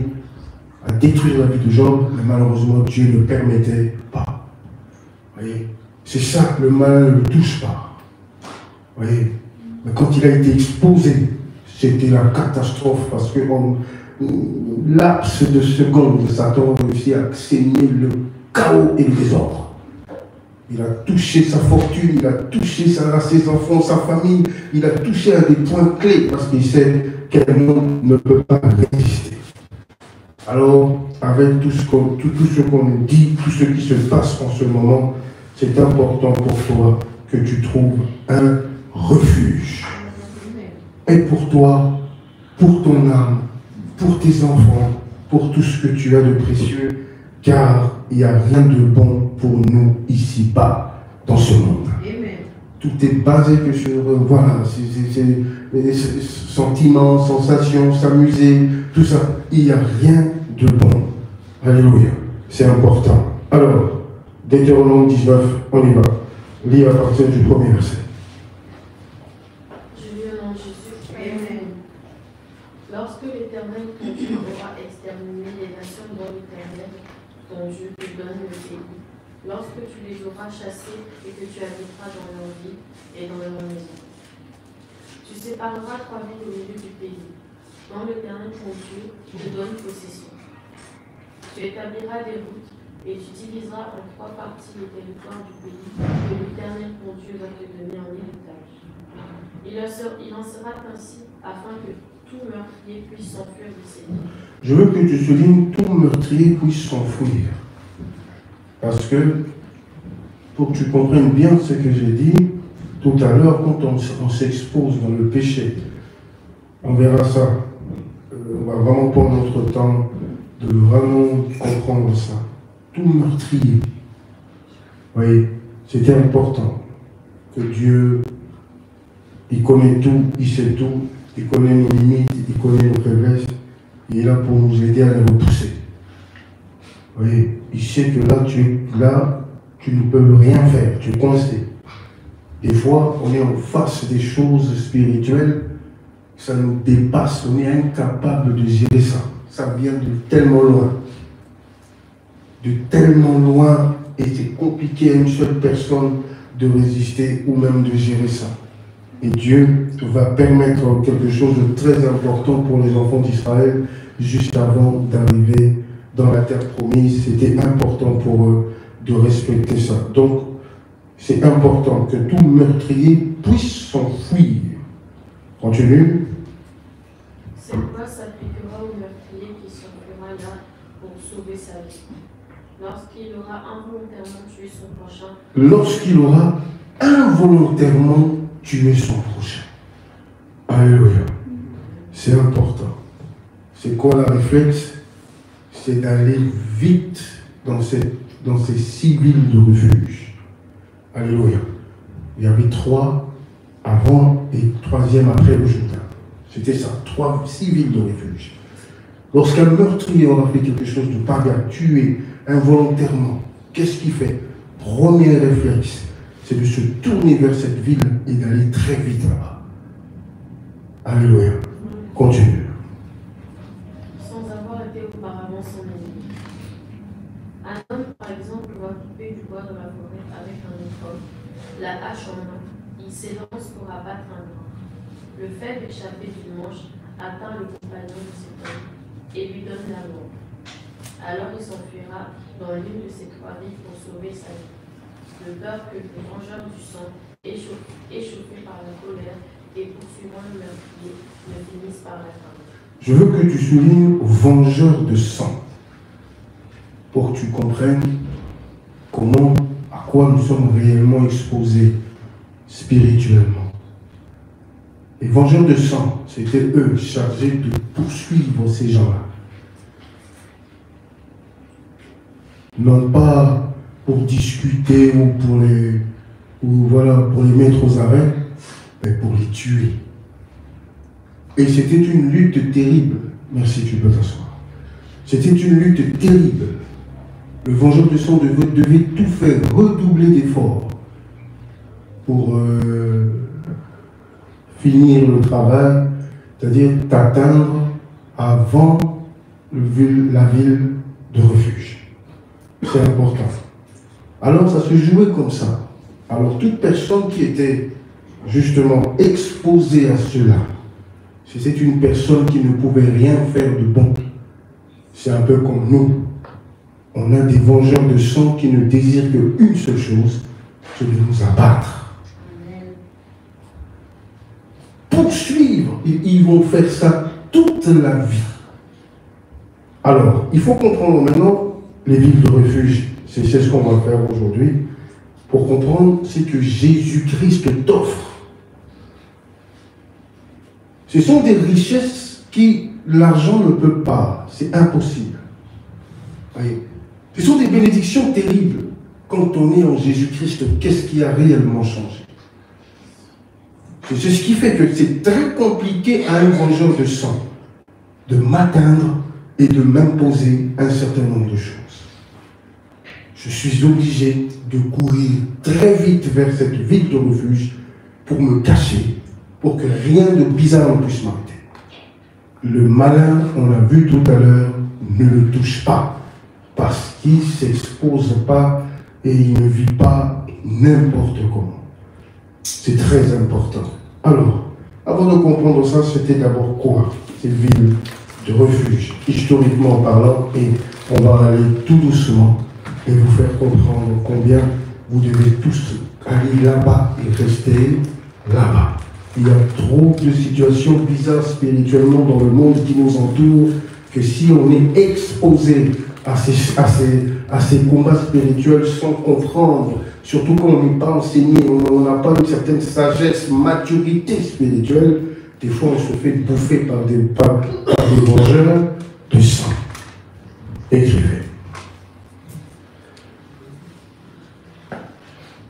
à détruire la vie de Job, mais malheureusement Dieu ne permettait pas. Voyez, c'est ça, le mal ne le touche pas. Voyez, mais quand il a été exposé, c'était la catastrophe parce que en laps de secondes, Satan a réussi à saigner le chaos et le désordre. Il a touché sa fortune, il a touché ses enfants, sa famille, il a touché à des points clés parce qu'il sait qu'un homme ne peut pas résister. Alors, avec tout ce qu'on nous dit, tout ce qui se passe en ce moment, c'est important pour toi que tu trouves un refuge. Et pour toi, pour ton âme, pour tes enfants, pour tout ce que tu as de précieux, car il n'y a rien de bon pour nous ici-bas, dans ce monde. Amen. Tout est basé que sur, voilà, les sentiments, sensations, s'amuser, tout ça. Il n'y a rien de bon. Alléluia. C'est important. Alors, Deutéronome 19, on y va. Lis à partir du premier verset. Je lis au nom de Jésus. Amen. Lorsque l'Éternel, ton Dieu, aura exterminé les nations dont l'Éternel, ton Dieu, te donne le pays, lorsque tu les auras chassés et que tu habiteras dans leur ville et dans leur maison, tu sépareras 3 villes au milieu du pays, dont l'Éternel, ton Dieu, te donne possession. Tu établiras des routes et tu diviseras en 3 parties les territoires du pays que l'Éternel, ton Dieu, va te donner en héritage. Il en sera ainsi afin que tout meurtrier puisse s'enfuir de ses villes. Je veux que tu soulignes tout meurtrier puisse s'enfuir. Parce que, pour que tu comprennes bien ce que j'ai dit tout à l'heure, quand on s'expose dans le péché, on verra ça. On va vraiment prendre notre temps de vraiment comprendre ça. Tout meurtrier. Oui, c'était important que Dieu, il connaît tout, il sait tout, il connaît nos limites, il connaît nos faiblesses, il est là pour nous aider à les repousser. Oui, il sait que là, tu ne peux rien faire, tu es coincé. Des fois, on est en face des choses spirituelles, ça nous dépasse, on est incapable de gérer ça. Ça vient de tellement loin. De tellement loin, et c'est compliqué à une seule personne de résister ou même de gérer ça. Et Dieu va permettre quelque chose de très important pour les enfants d'Israël juste avant d'arriver dans la terre promise. C'était important pour eux de respecter ça. Donc, c'est important que tout meurtrier puisse s'enfuir. Continue. Cette loi s'appliquera au meurtrier qui s'enfuira là pour sauver sa vie. Lorsqu'il aura involontairement tué son prochain. Lorsqu'il aura involontairement tuer son prochain. Alléluia. C'est important. C'est quoi la réflexe? C'est d'aller vite dans ces 6 villes de refuge. Alléluia. Il y avait 3 avant et 3e après le Jourdain. C'était ça, 6 villes de refuge. Lorsqu'un meurtrier aura fait quelque chose de pas bien, tué involontairement, qu'est-ce qu'il fait? Premier réflexe, c'est de se tourner vers cette ville et d'aller très vite là-bas. Alléluia. Continue. Sans avoir été auparavant son ennemi. Un homme, par exemple, va couper du bois dans la forêt avec un autre homme, la hache en main. Il s'élance pour abattre un grand. Le fer échappé d'une manche atteint le compagnon de cet homme et lui donne la mort. Alors il s'enfuira dans l'une de ces trois villes pour sauver sa vie. De peur que le vengeur du sang, échauffé par la colère et poursuivant le meurtrier, ne finisse par l'atteindre. Je veux que tu soulignes vengeur de sang pour que tu comprennes comment, à quoi nous sommes réellement exposés spirituellement. Les vengeurs de sang, c'était eux chargés de poursuivre ces gens-là. Non pas pour discuter ou pour les mettre aux arrêts, mais pour les tuer. Et c'était une lutte terrible. Merci, tu peux t'asseoir. C'était une lutte terrible. Le vengeur de sang devait tout faire, redoubler d'efforts pour finir le travail, c'est-à-dire t'atteindre avant la ville de refuge. C'est important. Alors ça se jouait comme ça. Alors toute personne qui était justement exposée à cela, c'était une personne qui ne pouvait rien faire de bon. C'est un peu comme nous. On a des vengeurs de sang qui ne désirent qu'une seule chose, c'est de nous abattre. Poursuivre, ils vont faire ça toute la vie. Alors, il faut comprendre maintenant les villes de refuge. C'est ce qu'on va faire aujourd'hui. Pour comprendre ce que Jésus-Christ t'offre. Ce sont des richesses qui l'argent ne peut pas. C'est impossible. Voyez. Ce sont des bénédictions terribles. Quand on est en Jésus-Christ, qu'est-ce qui a réellement changé? C'est ce qui fait que c'est très compliqué à un vengeur de sang de m'atteindre et de m'imposer un certain nombre de choses. Je suis obligé de courir très vite vers cette ville de refuge pour me cacher, pour que rien de bizarre ne puisse m'arrêter. Le malin, on l'a vu tout à l'heure, ne le touche pas, parce qu'il ne s'expose pas et il ne vit pas n'importe comment. C'est très important. Alors, avant de comprendre ça, c'était d'abord quoi? Ces villes de refuge, historiquement parlant, et on va aller tout doucement et vous faire comprendre combien vous devez tous aller là-bas et rester là-bas. Il y a trop de situations bizarres spirituellement dans le monde qui nous entoure que si on est exposé à ces combats spirituels sans comprendre, surtout quand on n'est pas enseigné, on n'a pas une certaine sagesse, maturité spirituelle, des fois on se fait bouffer par des vengeurs de sang. Écrivez.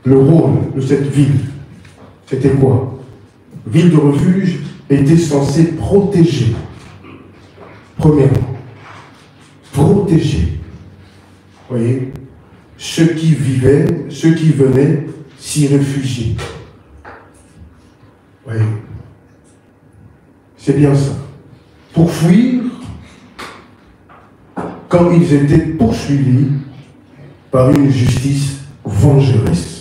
Le rôle de cette ville, c'était quoi? Ville de refuge était censée protéger. Premièrement, protéger. Vous voyez, ceux qui vivaient, ceux qui venaient s'y réfugier. Vous voyez, c'est bien ça. Pour fuir, quand ils étaient poursuivis par une justice vengeresse.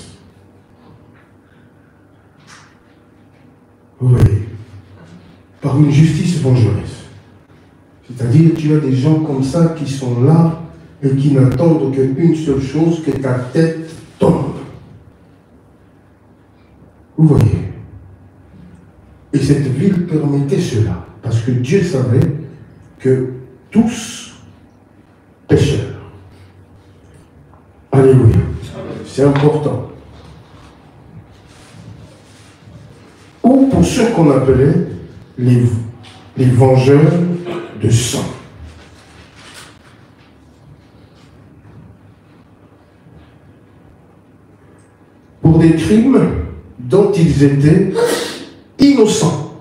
Vous voyez, par une justice vengeresse. C'est-à-dire, tu as des gens comme ça qui sont là et qui n'attendent qu'une seule chose, que ta tête tombe. Vous voyez. Et cette ville permettait cela, parce que Dieu savait que tous pécheurs. Alléluia. C'est important. Ou pour ceux qu'on appelait les vengeurs de sang. Pour des crimes dont ils étaient innocents.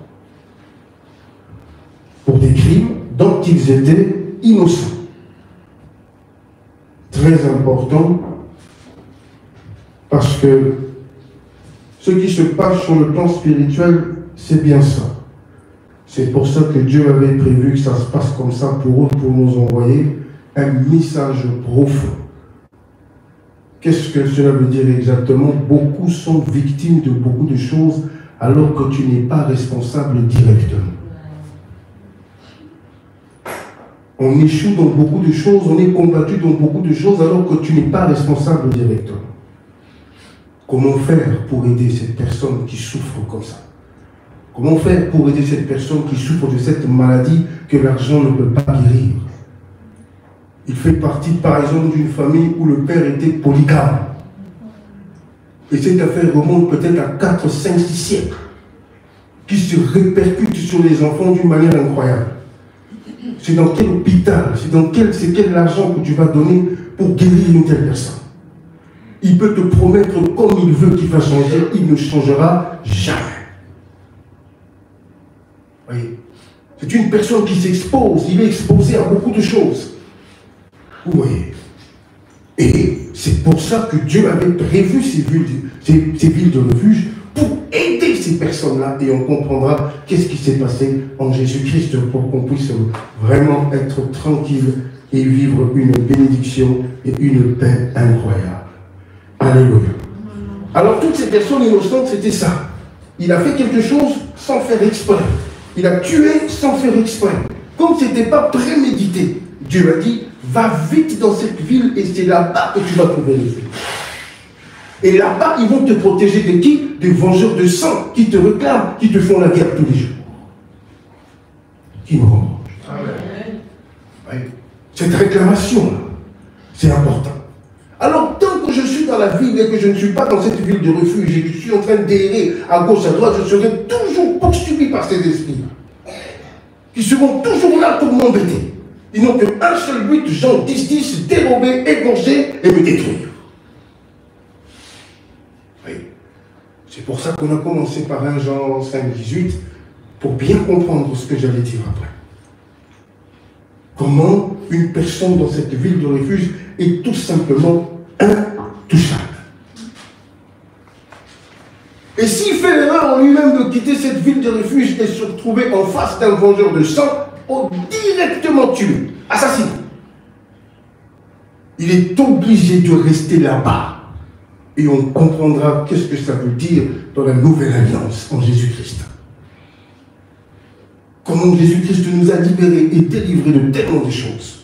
Pour des crimes dont ils étaient innocents. Très important, parce que Ce qui se passe sur le plan spirituel, c'est bien ça. C'est pour ça que Dieu avait prévu que ça se passe comme ça pour eux, pour nous envoyer un message profond. Qu'est-ce que cela veut dire exactement? Beaucoup sont victimes de beaucoup de choses alors que tu n'es pas responsable directement. On échoue dans beaucoup de choses, on est combattu dans beaucoup de choses alors que tu n'es pas responsable directement. Comment faire pour aider cette personne qui souffre comme ça? Comment faire pour aider cette personne qui souffre de cette maladie que l'argent ne peut pas guérir? Il fait partie, par exemple, d'une famille où le père était polygame. Et cette affaire remonte peut-être à 4, 5, 6 siècles, qui se répercute sur les enfants d'une manière incroyable. C'est dans quel hôpital, c'est quel argent que tu vas donner pour guérir une telle personne? Il peut te promettre comme il veut qu'il va changer, il ne changera jamais. Voyez, c'est une personne qui s'expose, il est exposé à beaucoup de choses. Vous voyez. Et c'est pour ça que Dieu avait prévu ces villes de refuge pour aider ces personnes-là. Et on comprendra qu'est-ce qui s'est passé en Jésus-Christ pour qu'on puisse vraiment être tranquille et vivre une bénédiction et une paix incroyable. Alléluia. Alors toutes ces personnes innocentes, c'était ça. Il a fait quelque chose sans faire exprès. Il a tué sans faire exprès. Comme ce n'était pas prémédité, Dieu a dit, va vite dans cette ville et c'est là-bas que tu vas trouver les filles. Et là-bas, ils vont te protéger de qui? Des vengeurs de sang qui te réclament, qui te font la guerre tous les jours. Qui me reproche. Oui. Cette réclamation-là, c'est important. Alors, tant que je suis dans la ville et que je ne suis pas dans cette ville de refuge et que je suis en train d'errer à gauche, à droite, je serai toujours poursuivi par ces esprits qui seront toujours là pour m'embêter. Ils n'ont qu'un seul but, Jean 10, dérober, égorger et me détruire. Oui. C'est pour ça qu'on a commencé par 1 Jean 5, 18, pour bien comprendre ce que j'allais dire après. Comment une personne dans cette ville de refuge est tout simplement intouchable. Et s'il fait l'erreur en lui-même de quitter cette ville de refuge et se retrouver en face d'un vengeur de sang, directement tué, assassiné, il est obligé de rester là-bas. Et on comprendra qu'est-ce que ça veut dire dans la nouvelle alliance en Jésus-Christ. Comment Jésus-Christ nous a libérés et délivrés de tellement de choses.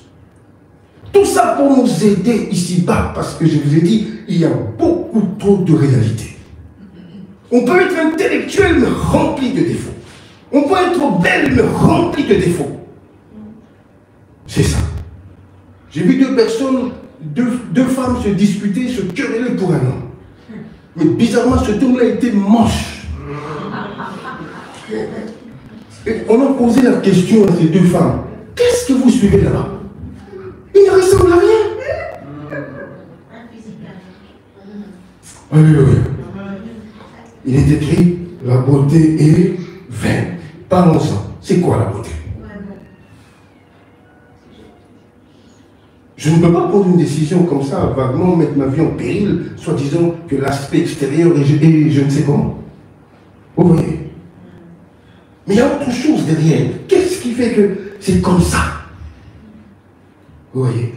Tout ça pour nous aider ici-bas, parce que je vous ai dit, il y a beaucoup trop de réalités. On peut être intellectuel, mais rempli de défauts. On peut être belle, mais rempli de défauts. C'est ça. J'ai vu deux personnes, deux femmes se disputer, se quereller pour un homme. Mais bizarrement, ce homme-là était moche. Et on a posé la question à ces deux femmes. Qu'est-ce que vous suivez là-bas? Il ne ressemble à rien. Alléluia. Il est écrit, la beauté est vaine. Parlons-en. C'est quoi la beauté? Je ne peux pas prendre une décision comme ça, vaguement mettre ma vie en péril, soi-disant que l'aspect extérieur est je ne sais comment. Vous voyez? Mais il y a autre chose derrière. Qu'est-ce qui fait que c'est comme ça? Vous voyez?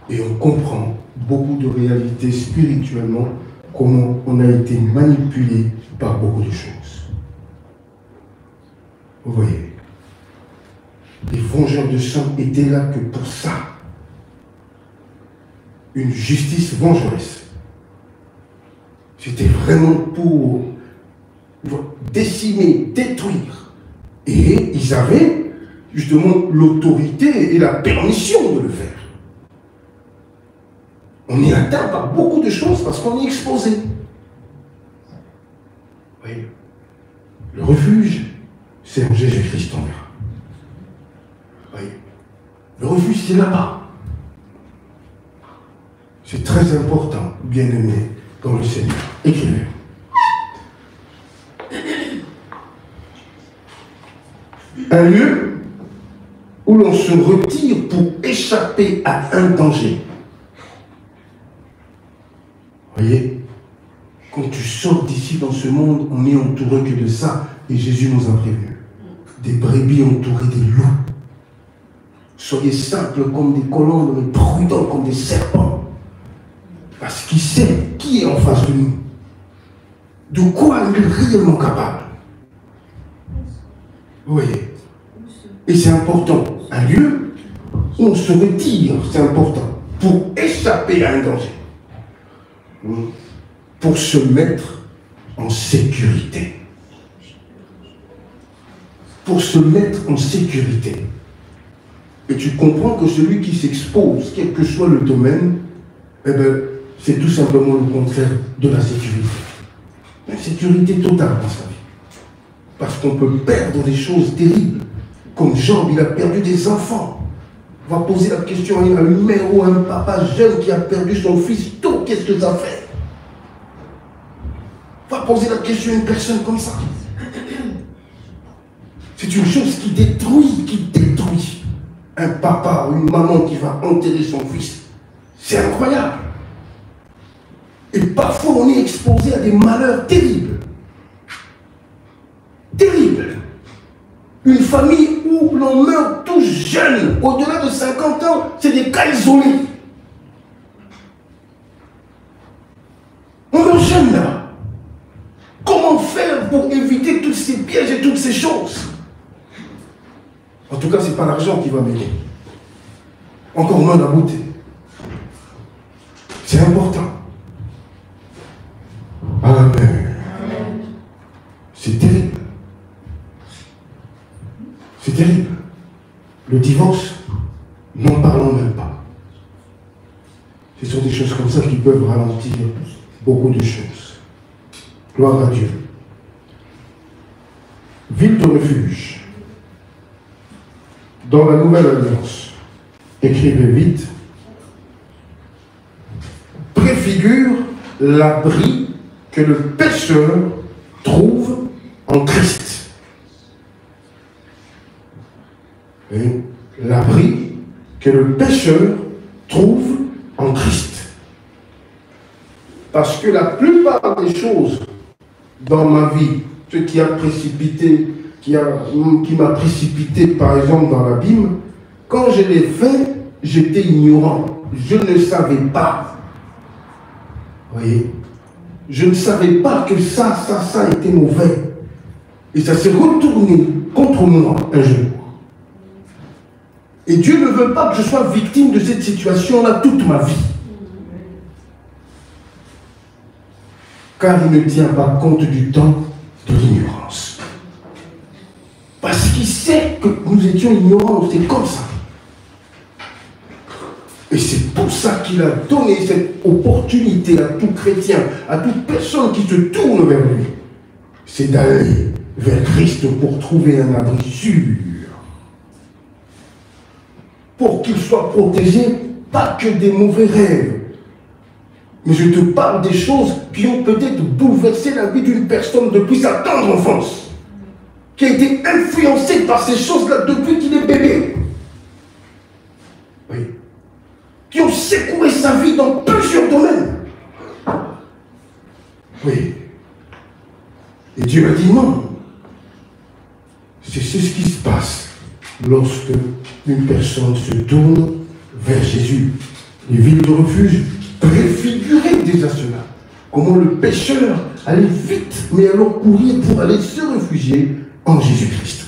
Et on comprend beaucoup de réalités spirituellement, comment on a été manipulé par beaucoup de choses. Vous voyez? Les vengeurs de sang étaient là que pour ça. Une justice vengeresse. C'était vraiment pour décimer, détruire. Et ils avaient justement l'autorité et la permission de le faire. On est atteint par beaucoup de choses parce qu'on est exposé. Oui. Le refuge, c'est en Jésus-Christ, on verra. Oui. Le refuge, c'est là-bas. C'est très important, bien aimé, dans le Seigneur. Écrivez. Un lieu où l'on se retire pour échapper à un danger. Voyez, Quand tu sors d'ici dans ce monde, on est entouré que de ça. Et Jésus nous a prévenus. Des brebis entourées des loups. Soyez simples comme des colombes, mais prudents comme des serpents. Parce qu'il sait qui est en face de nous. De quoi il est réellement capable. Oui. Et c'est important. Un lieu où on se retire, c'est important. Pour échapper à un danger. Pour se mettre en sécurité. Pour se mettre en sécurité. Et tu comprends que celui qui s'expose, quel que soit le domaine, eh bien, c'est tout simplement le contraire de la sécurité. La sécurité totale dans sa vie. Parce qu'on peut perdre des choses terribles. Comme Job, il a perdu des enfants. On va poser la question à une mère ou à un papa jeune qui a perdu son fils tôt. Qu'est-ce que ça fait? On va poser la question à une personne comme ça. C'est une chose qui détruit. Un papa ou une maman qui va enterrer son fils. C'est incroyable. Et parfois, on est exposé à des malheurs terribles. Terribles. Une famille où l'on meurt tout jeune, au-delà de 50 ans, c'est des cas isolés. On meurt jeune là. Comment faire pour éviter tous ces pièges et toutes ces choses? En tout cas, ce n'est pas l'argent qui va m'aider. Encore moins la beauté. C'est important. Amen. C'est terrible. C'est terrible. Le divorce, n'en parlons même pas. Ce sont des choses comme ça qui peuvent ralentir beaucoup de choses. Gloire à Dieu. Ville de refuge. Dans la Nouvelle Alliance, écrivez vite, préfigure l'abri que le pécheur trouve en Christ. L'abri que le pécheur trouve en Christ. Parce que la plupart des choses dans ma vie, ce qui a précipité, qui m'a précipité par exemple dans l'abîme, quand je l'ai fait, j'étais ignorant. Je ne savais pas. Vous voyez? Je ne savais pas que ça était mauvais. Et ça s'est retourné contre moi un jour. Et Dieu ne veut pas que je sois victime de cette situation-là toute ma vie. Car il ne tient pas compte du temps de l'ignorance. Parce qu'il sait que nous étions ignorants, c'est comme ça. Et c'est pour ça qu'il a donné cette opportunité à tout chrétien, à toute personne qui se tourne vers lui. C'est d'aller vers Christ pour trouver un abri sûr. Pour qu'il soit protégé, pas que des mauvais rêves. Mais je te parle des choses qui ont peut-être bouleversé la vie d'une personne depuis sa tendre enfance. Qui a été influencé par ces choses-là depuis qu'il est bébé. Oui. Qui ont secoué sa vie dans plusieurs domaines. Oui. Et Dieu a dit non. C'est ce qui se passe lorsque une personne se tourne vers Jésus. Les villes de refuge préfiguraient déjà cela. Comment le pécheur allait vite, mais alors courir pour aller se réfugier en Jésus-Christ.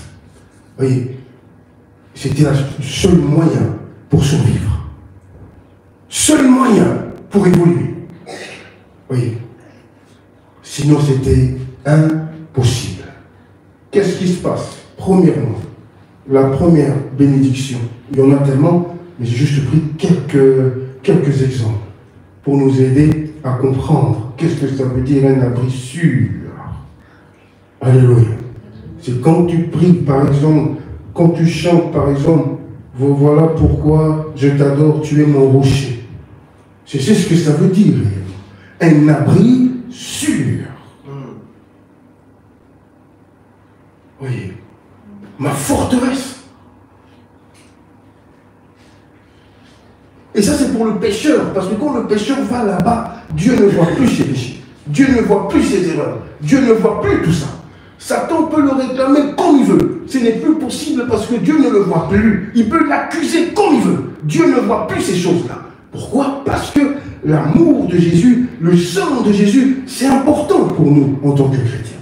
Vous voyez, c'était le seul moyen pour survivre. Seul moyen pour évoluer. Vous voyez, sinon c'était impossible. Qu'est-ce qui se passe? Premièrement, la première bénédiction, il y en a tellement, mais j'ai juste pris quelques exemples pour nous aider à comprendre qu'est-ce que ça veut dire un abri sûr. Alléluia. C'est quand tu pries, par exemple, quand tu chantes, par exemple, voilà pourquoi je t'adore, tu es mon rocher. C'est ce que ça veut dire. Un abri sûr. Oui. Ma forteresse. Et ça, c'est pour le pécheur. Parce que quand le pécheur va là-bas, Dieu ne voit plus ses péchés. Dieu ne voit plus ses erreurs. Dieu ne voit plus tout ça. Satan peut le réclamer comme il veut. Ce n'est plus possible parce que Dieu ne le voit plus. Il peut l'accuser comme il veut. Dieu ne voit plus ces choses-là. Pourquoi? Parce que l'amour de Jésus, le sang de Jésus, c'est important pour nous en tant que chrétiens.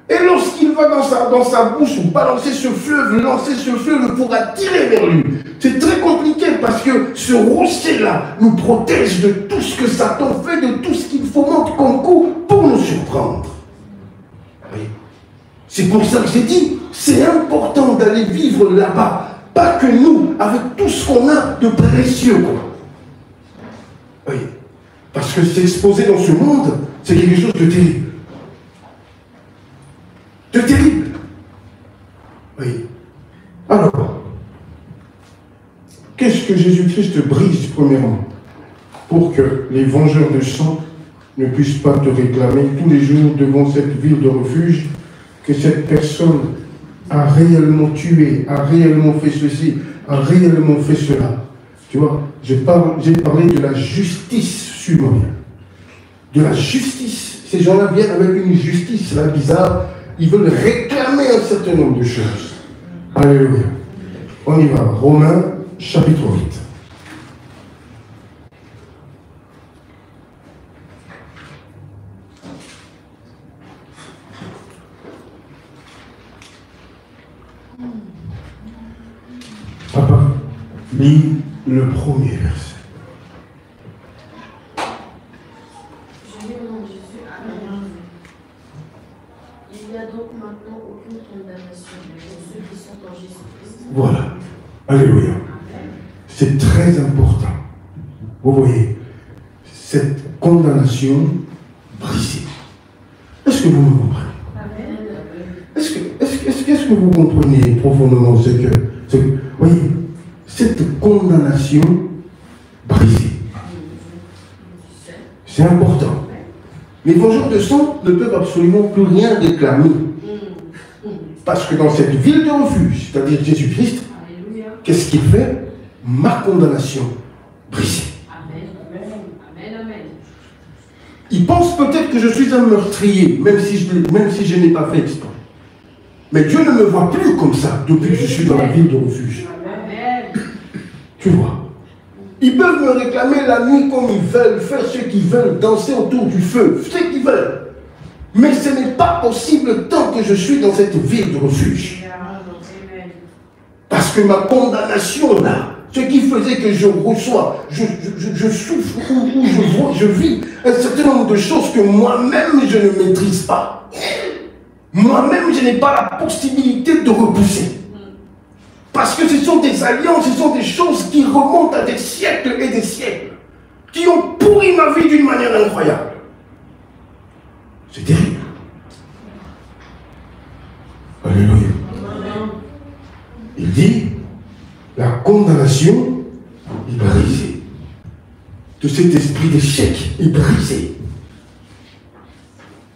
Et lorsqu'il va dans sa bouche balancer ce fleuve, lancer ce fleuve pour attirer vers lui, c'est très compliqué parce que ce rocher-là nous protège de tout ce que Satan fait, de tout ce qu'il fomente comme coup pour nous surprendre. Oui. C'est pour ça que j'ai dit, c'est important d'aller vivre là-bas, pas que nous, avec tout ce qu'on a de précieux, quoi. Oui. Parce que s'exposer dans ce monde, c'est quelque chose de terrible. De terrible. Oui. Alors, qu'est-ce que Jésus-Christ brise premièrement? Pour que les vengeurs de sang ne puissent pas te réclamer tous les jours devant cette ville de refuge que cette personne a réellement tué, a réellement fait ceci, a réellement fait cela. Tu vois, j'ai parlé de la justice summum. De la justice. Ces gens-là viennent avec une justice là, bizarre. Ils veulent réclamer un certain nombre de choses. Alléluia. On y va. Romains, chapitre 8. Papa, lis le premier verset. Voilà. Alléluia. C'est très important. Vous voyez, cette condamnation brisée. Est-ce que vous me comprenez? Est-ce que vous comprenez profondément ce que voyez, cette condamnation brisée. C'est important. Les vengeurs de sang ne peuvent absolument plus rien réclamer. Parce que dans cette ville de refuge, c'est-à-dire Jésus-Christ, qu'est-ce qu'il fait? Ma condamnation brisée. Il pense peut-être que je suis un meurtrier, même si je n'ai pas fait exprès. Mais Dieu ne me voit plus comme ça depuis que je suis dans la ville de refuge. Tu vois? Ils peuvent me réclamer la nuit comme ils veulent, faire ce qu'ils veulent, danser autour du feu, ce qu'ils veulent. Mais ce n'est pas possible tant que je suis dans cette ville de refuge. Parce que ma condamnation là, ce qui faisait que je reçois, je souffre ou je vis un certain nombre de choses que moi-même je ne maîtrise pas. Moi-même je n'ai pas la possibilité de repousser. Parce que ce sont des alliances, ce sont des choses qui remontent à des siècles et des siècles, qui ont pourri ma vie d'une manière incroyable. C'est terrible. Alléluia. Il dit, la condamnation est brisée. De cet esprit d'échec est brisé.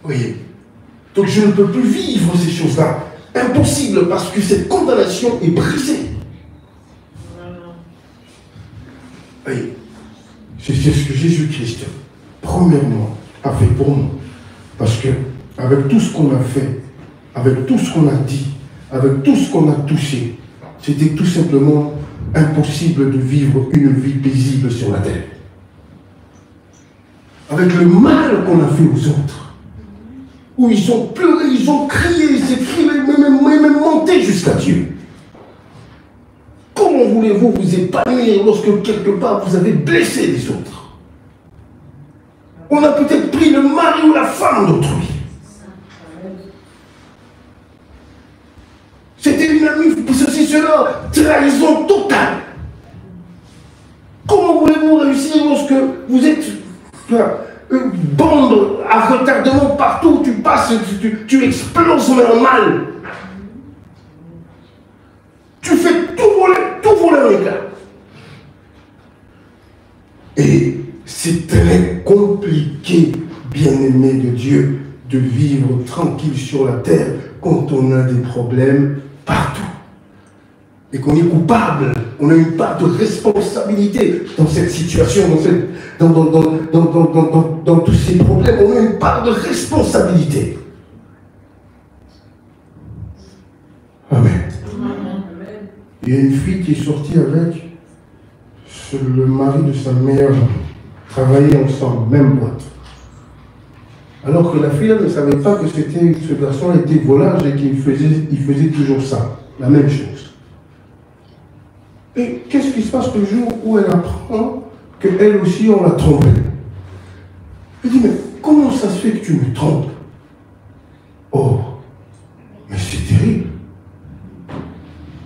Vous voyez? Donc je ne peux plus vivre ces choses-là. Impossible parce que cette condamnation est brisée. Oui. C'est ce que Jésus-Christ, premièrement, a fait pour nous. Parce que, avec tout ce qu'on a fait, avec tout ce qu'on a dit, avec tout ce qu'on a touché, c'était tout simplement impossible de vivre une vie paisible sur la terre. Avec le mal qu'on a fait aux autres, où ils ont pleuré, ils ont crié, s'écrié, même monté jusqu'à Dieu. Comment voulez-vous vous épanouir lorsque quelque part vous avez blessé les autres? On a peut-être pris le mari ou la femme d'autrui. C'était une amie, ceci, cela, trahison totale. Comment voulez-vous réussir lorsque vous êtes une bande à retardement partout où tu passes, tu exploses en mal. Tu fais tout voler en éclats. Et c'est très compliqué, bien-aimé de Dieu, de vivre tranquille sur la terre quand on a des problèmes partout. et qu'on est coupable, on a une part de responsabilité dans cette situation, dans tous ces problèmes, on a une part de responsabilité. Amen. Il y a une fille qui est sortie avec le mari de sa meilleure amie, travaillaient ensemble, même boîte. Alors que la fille elle, ne savait pas que ce garçon était volage et qu'il faisait toujours ça, la même chose. Et qu'est-ce qui se passe le jour où elle apprend qu'elle aussi on l'a trompée? Elle dit, mais comment ça se fait que tu me trompes? Oh, mais c'est terrible.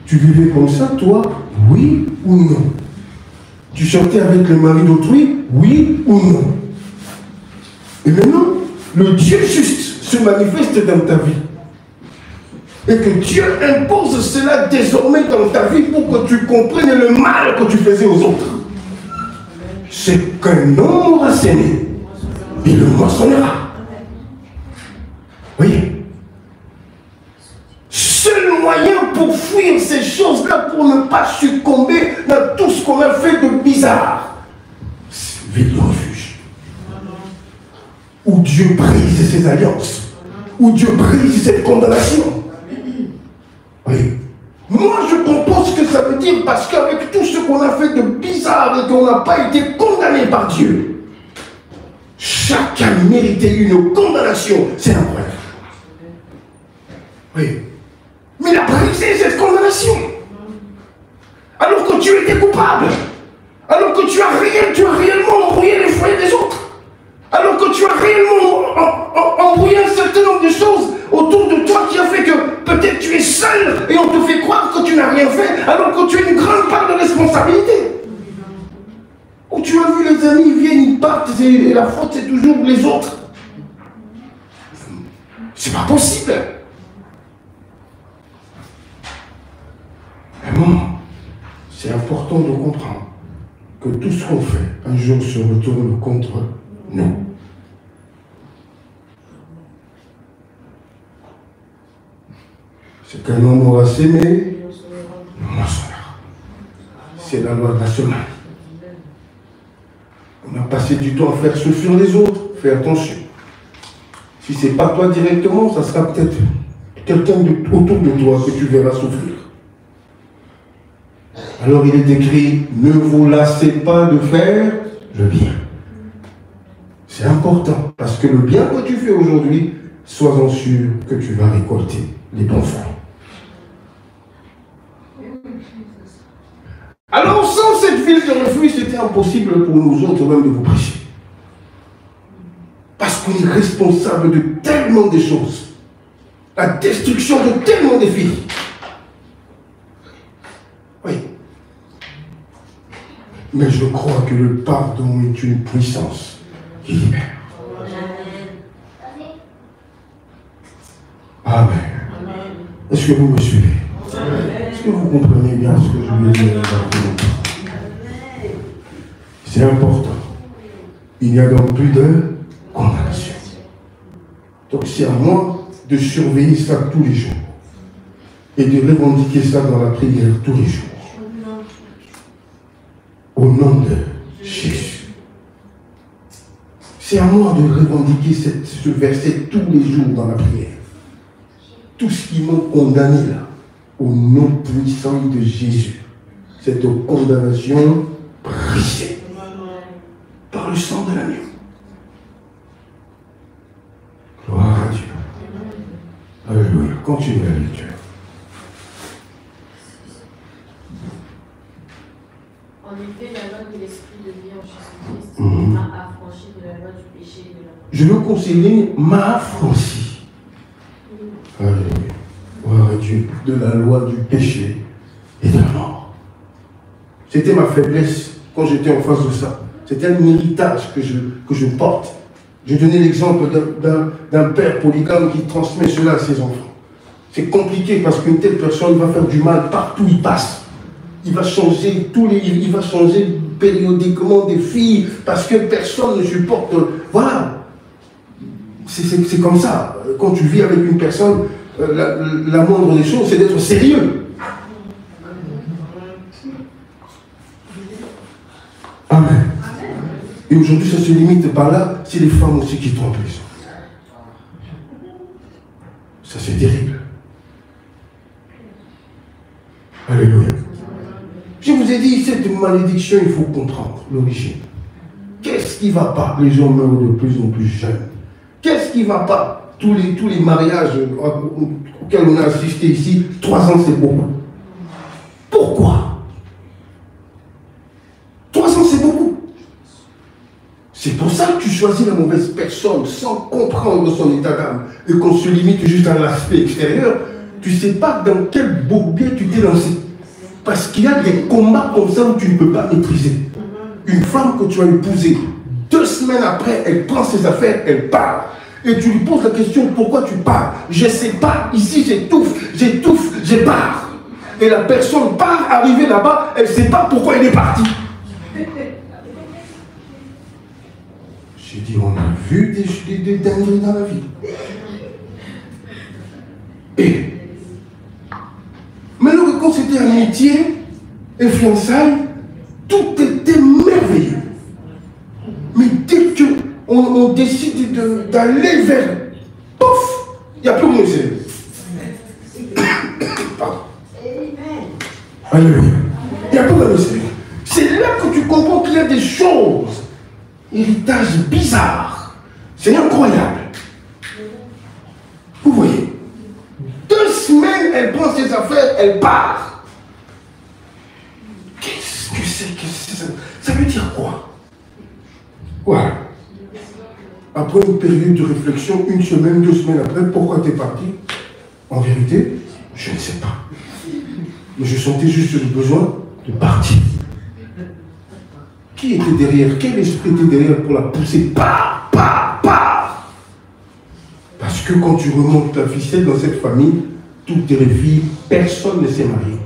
Tu vivais comme ça, toi, oui ou non? Tu sortais avec le mari d'autrui, oui ou non? Et maintenant, le Dieu juste se manifeste dans ta vie. Et que Dieu impose cela désormais dans ta vie pour que tu comprennes le mal que tu faisais aux autres. C'est qu'un homme aura sémé, il le moissonnera. Voyez? Seul moyen pour fuir ces choses-là, pour ne pas succomber dans tout ce qu'on a fait de bizarre, c'est vivre le refuge. Où Dieu brise ses alliances, où Dieu brise cette condamnation. Oui. Moi, je comprends ce que ça veut dire, parce qu'avec tout ce qu'on a fait de bizarre et qu'on n'a pas été condamné par Dieu, chacun méritait une condamnation. C'est incroyable. Oui. Mais il a brisé cette condamnation. Alors que tu étais coupable. Alors que tu as réellement embrouillé les foyers des autres. Alors que tu as réellement embrouillé un certain nombre de choses autour de toi qui a fait que peut-être tu es seul et on te fait croire que tu n'as rien fait alors que tu as une grande part de responsabilité. Où tu as vu les amis, ils viennent, ils partent et la faute c'est toujours les autres. C'est pas possible. Mais bon, c'est important de comprendre que tout ce qu'on fait un jour se retourne contre nous. C'est qu'un homme aura sémé, il moissonnera. C'est la loi nationale. On a passé du temps à faire souffrir les autres. Fais attention. Si ce n'est pas toi directement, ça sera peut-être quelqu'un autour de toi que tu verras souffrir. Alors il est écrit, ne vous lassez pas de faire le bien. C'est important, parce que le bien que tu fais aujourd'hui, sois-en sûr que tu vas récolter les bons fruits. Alors sans cette ville de refuge, c'était impossible pour nous autres même de vous prêcher. Parce qu'on est responsable de tellement de choses. La destruction de tellement de vies. Oui. Mais je crois que le pardon est une puissance qui libère. Amen. Est-ce que vous me suivez? Est-ce que vous comprenez bien ce que je vais dire? C'est important. Il n'y a donc plus de condamnation. Donc c'est à moi de surveiller ça tous les jours et de revendiquer ça dans la prière tous les jours. Au nom de Jésus. C'est à moi de revendiquer ce verset tous les jours dans la prière. Tout ce qui m'a condamné là, au nom puissant de Jésus, cette condamnation brisée par le sang de l'agneau. Gloire à Dieu. Alléluia. Continuez la lecture. En effet, la loi de l'esprit de vie en Jésus-Christ m'a affranchi de la loi du péché et de la mort. Je veux consigner m'a affranchi. Alléluia. Gloire à Dieu. De la loi du péché et de la mort. C'était ma faiblesse quand j'étais en face de ça. C'était un héritage que je porte. Je donnais l'exemple d'un père polygame qui transmet cela à ses enfants. C'est compliqué parce qu'une telle personne va faire du mal partout où il passe. Il va changer périodiquement des filles parce que personne ne supporte. Voilà. C'est comme ça. Quand tu vis avec une personne, la moindre des choses, c'est d'être sérieux. Amen. Et aujourd'hui, ça se limite par là, c'est les femmes aussi qui trompent les hommes. Ça, c'est terrible. Alléluia. Je vous ai dit, cette malédiction, il faut comprendre l'origine. Qu'est-ce qui ne va pas? Les gens meurent de plus en plus jeunes. Qu'est-ce qui ne va pas? Tous les mariages auxquels on a assisté ici, 3 ans, c'est beaucoup. Pourquoi? 3 ans, c'est beaucoup. C'est pour ça que tu choisis la mauvaise personne sans comprendre son état d'âme et qu'on se limite juste à l'aspect extérieur. Tu ne sais pas dans quel bourbier tu t'es lancé. Parce qu'il y a des combats comme ça où tu ne peux pas maîtriser. Une femme que tu as épousée, 2 semaines après, elle prend ses affaires, elle part. Et tu lui poses la question, pourquoi tu pars? Je ne sais pas, ici j'étouffe, je pars. Et la personne part, arrivée là-bas, elle ne sait pas pourquoi elle est partie. J'ai dit, on a vu des dingueries dans la vie. Et maintenant que quand c'était amitié et fiançailles, tout était merveilleux. Mais dès qu'on décide d'aller vers, pouf, il n'y a plus de sérieux. Pardon. Alléluia. Il n'y a plus de sérieux. C'est là que tu comprends qu'il y a des choses, héritages bizarres. C'est incroyable. Vous voyez, 2 semaines, elle prend ses affaires, elle part. Qu'est-ce que c'est ça? Ça veut dire quoi? Voilà. Après une période de réflexion, 1 semaine, 2 semaines après, pourquoi tu es parti? En vérité, je ne sais pas. Mais je sentais juste le besoin de partir. Qui était derrière? Quel esprit était derrière pour la pousser? Pars. Parce que quand tu remontes la ficelle dans cette famille, toutes tes filles, personne ne s'est marié.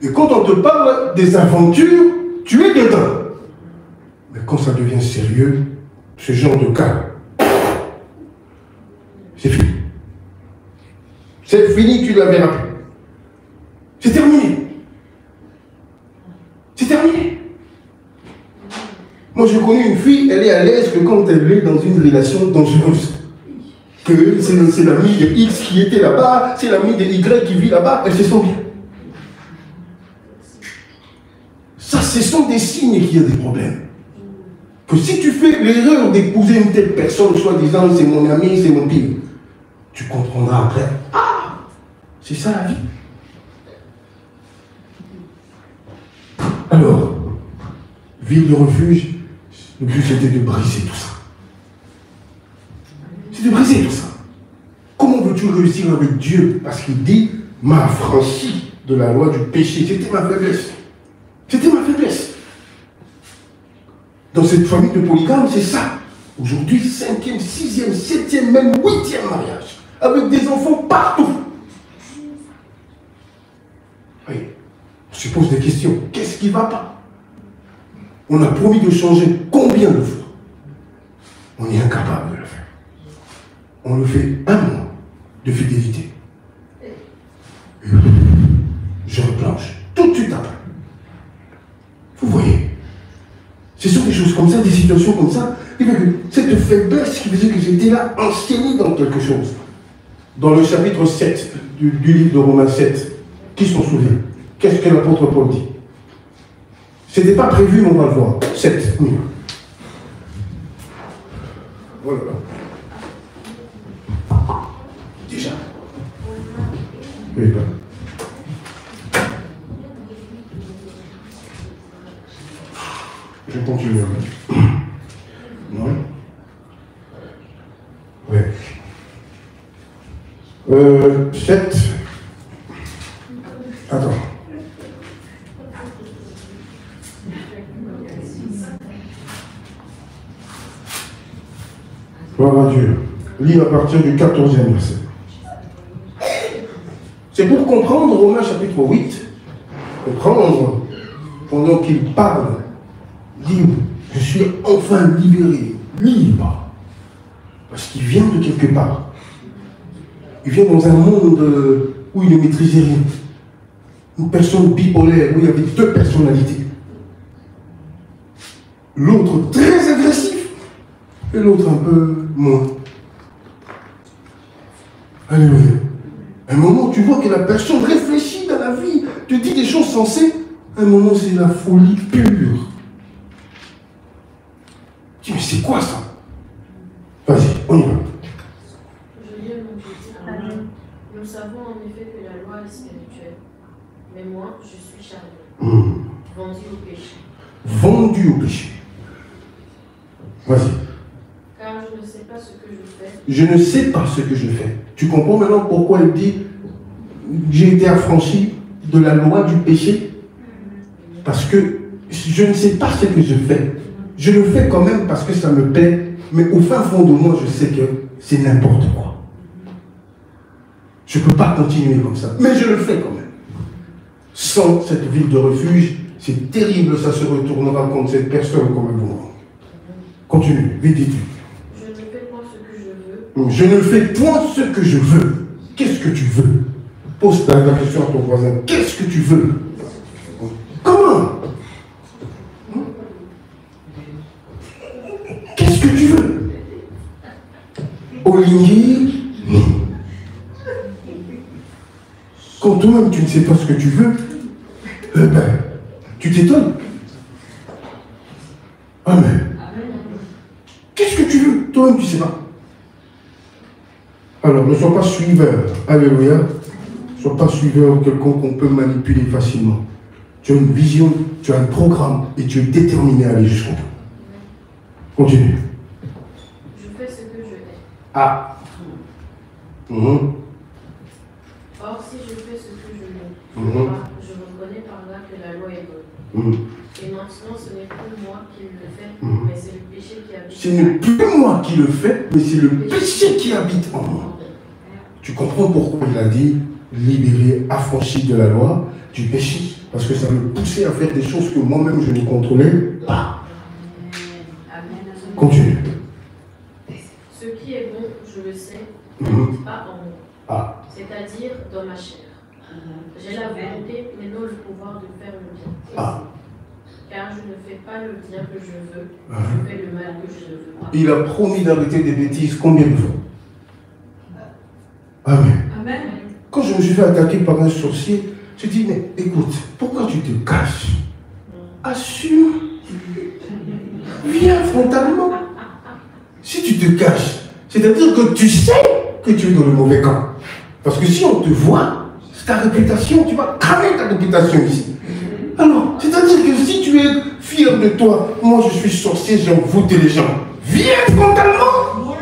Et quand on te parle des aventures, tu es dedans. Mais quand ça devient sérieux, ce genre de cas, c'est fini. C'est fini, tu ne la verras plus. C'est terminé. C'est terminé. Moi, je connais une fille, elle est à l'aise que quand elle est dans une relation dangereuse. Que c'est l'ami de X qui était là-bas, c'est l'ami de Y qui vit là-bas, elle se sent bien. Ça, ce sont des signes qu'il y a des problèmes. Que si tu fais l'erreur d'épouser une telle personne, soi-disant c'est mon ami, c'est mon pire, tu comprendras après, ah, c'est ça la vie. Alors, ville de refuge, le but c'était de briser tout ça. C'est de briser tout ça. Comment veux-tu réussir avec Dieu? Parce qu'il dit, m'a affranchi de la loi du péché. C'était ma faiblesse. C'était ma faiblesse. Dans cette famille de polygames, c'est ça. Aujourd'hui, 5e, 6e, 7e, même 8e mariage. Avec des enfants partout. Oui. On se pose des questions. Qu'est-ce qui ne va pas? On a promis de changer combien de fois? On est incapable de le faire. On le fait 1 mois de fidélité. Je replonge tout de suite après. Vous voyez, ce sont des choses comme ça, des situations comme ça. Et cette faiblesse qui faisait que j'étais là, enseigné dans quelque chose. Dans le chapitre 7 du livre de Romains 7, qui s'en souvient? Qu'est-ce que l'apôtre Paul dit? Ce n'était pas prévu, mais on va le voir. 7. Oui. Voilà. Déjà. Oui, ben. Je continue. Non. Oui. 7. Attends. Gloire à Dieu. Lis à partir du 14e verset. C'est pour comprendre Romains chapitre 8, comprendre, pendant qu'il parle, dit, je suis enfin libéré, libre. Parce qu'il vient de quelque part. Il vient dans un monde où il ne maîtrisait rien. Une personne bipolaire où il y avait deux personnalités. L'autre très agressif et l'autre un peu moins. Alléluia. À un moment, tu vois que la personne réfléchit dans la vie, te dit des choses sensées. À un moment, c'est la folie pure. Tu dis, mais c'est quoi ça? Vas-y, on y va. Je lis au nom de Jésus. Nous savons en effet que la loi est spirituelle, mais moi, je suis charnel, vendu au péché. Vendu au péché. Vas-y. Car je ne sais pas ce que je fais. Je ne sais pas ce que je fais. Tu comprends maintenant pourquoi il dit j'ai été affranchi de la loi du péché? Parce que je ne sais pas ce que je fais. Je le fais quand même parce que ça me plaît, mais au fin fond de moi, je sais que c'est n'importe quoi. Je ne peux pas continuer comme ça, mais je le fais quand même. Sans cette ville de refuge, c'est terrible, ça se retournera contre cette personne comme un boomerang. Continue, vite, dis-tu. Je ne fais point ce que je veux. Je ne fais point ce que je veux. Qu'est-ce que tu veux? Pose la question à ton voisin. Qu'est-ce que tu veux? Comment? Qu'est-ce que tu veux? Oligny? Non. Quand toi-même tu ne sais pas ce que tu veux, tu t'étonnes. Amen. Qu'est-ce que tu veux? Toi-même tu ne sais pas. Alors, ne sois pas suiveur. Alléluia. Ne sois pas suiveur de quelqu'un qu'on peut manipuler facilement. Tu as une vision, tu as un programme et tu es déterminé à aller jusqu'au bout. Continue. Je fais ce que je hais. Ah. Or, si je fais ce que je hais, je reconnais par là que la loi est bonne. Et maintenant, ce n'est plus moi qui le fais, mais c'est le péché qui habite. Ce n'est plus moi qui le fais, mais c'est le péché qui habite en moi. Tu comprends pourquoi il a dit libéré, affranchi de la loi, du péché? Parce que ça me poussait à faire des choses que moi-même je ne contrôlais pas. Continue. Ce qui est bon, je le sais, n'habite pas en moi. C'est-à-dire dans ma chair. J'ai la volonté, mais non le pouvoir de faire le bien. Car je ne fais pas le bien que je veux, je fais le mal que je ne veux pas. Il a promis d'arrêter des bêtises combien de fois? Amen. Amen. Quand je me suis fait attaquer par un sorcier, je dis, mais écoute, pourquoi tu te caches? Assume. Viens frontalement. Si tu te caches, c'est-à-dire que tu sais que tu es dans le mauvais camp. Parce que si on te voit, c'est ta réputation, tu vas cramer ta réputation ici. Alors, c'est-à-dire que si tu es fier de toi, moi je suis sorcier, j'ai envoûté les gens. Viens frontalement.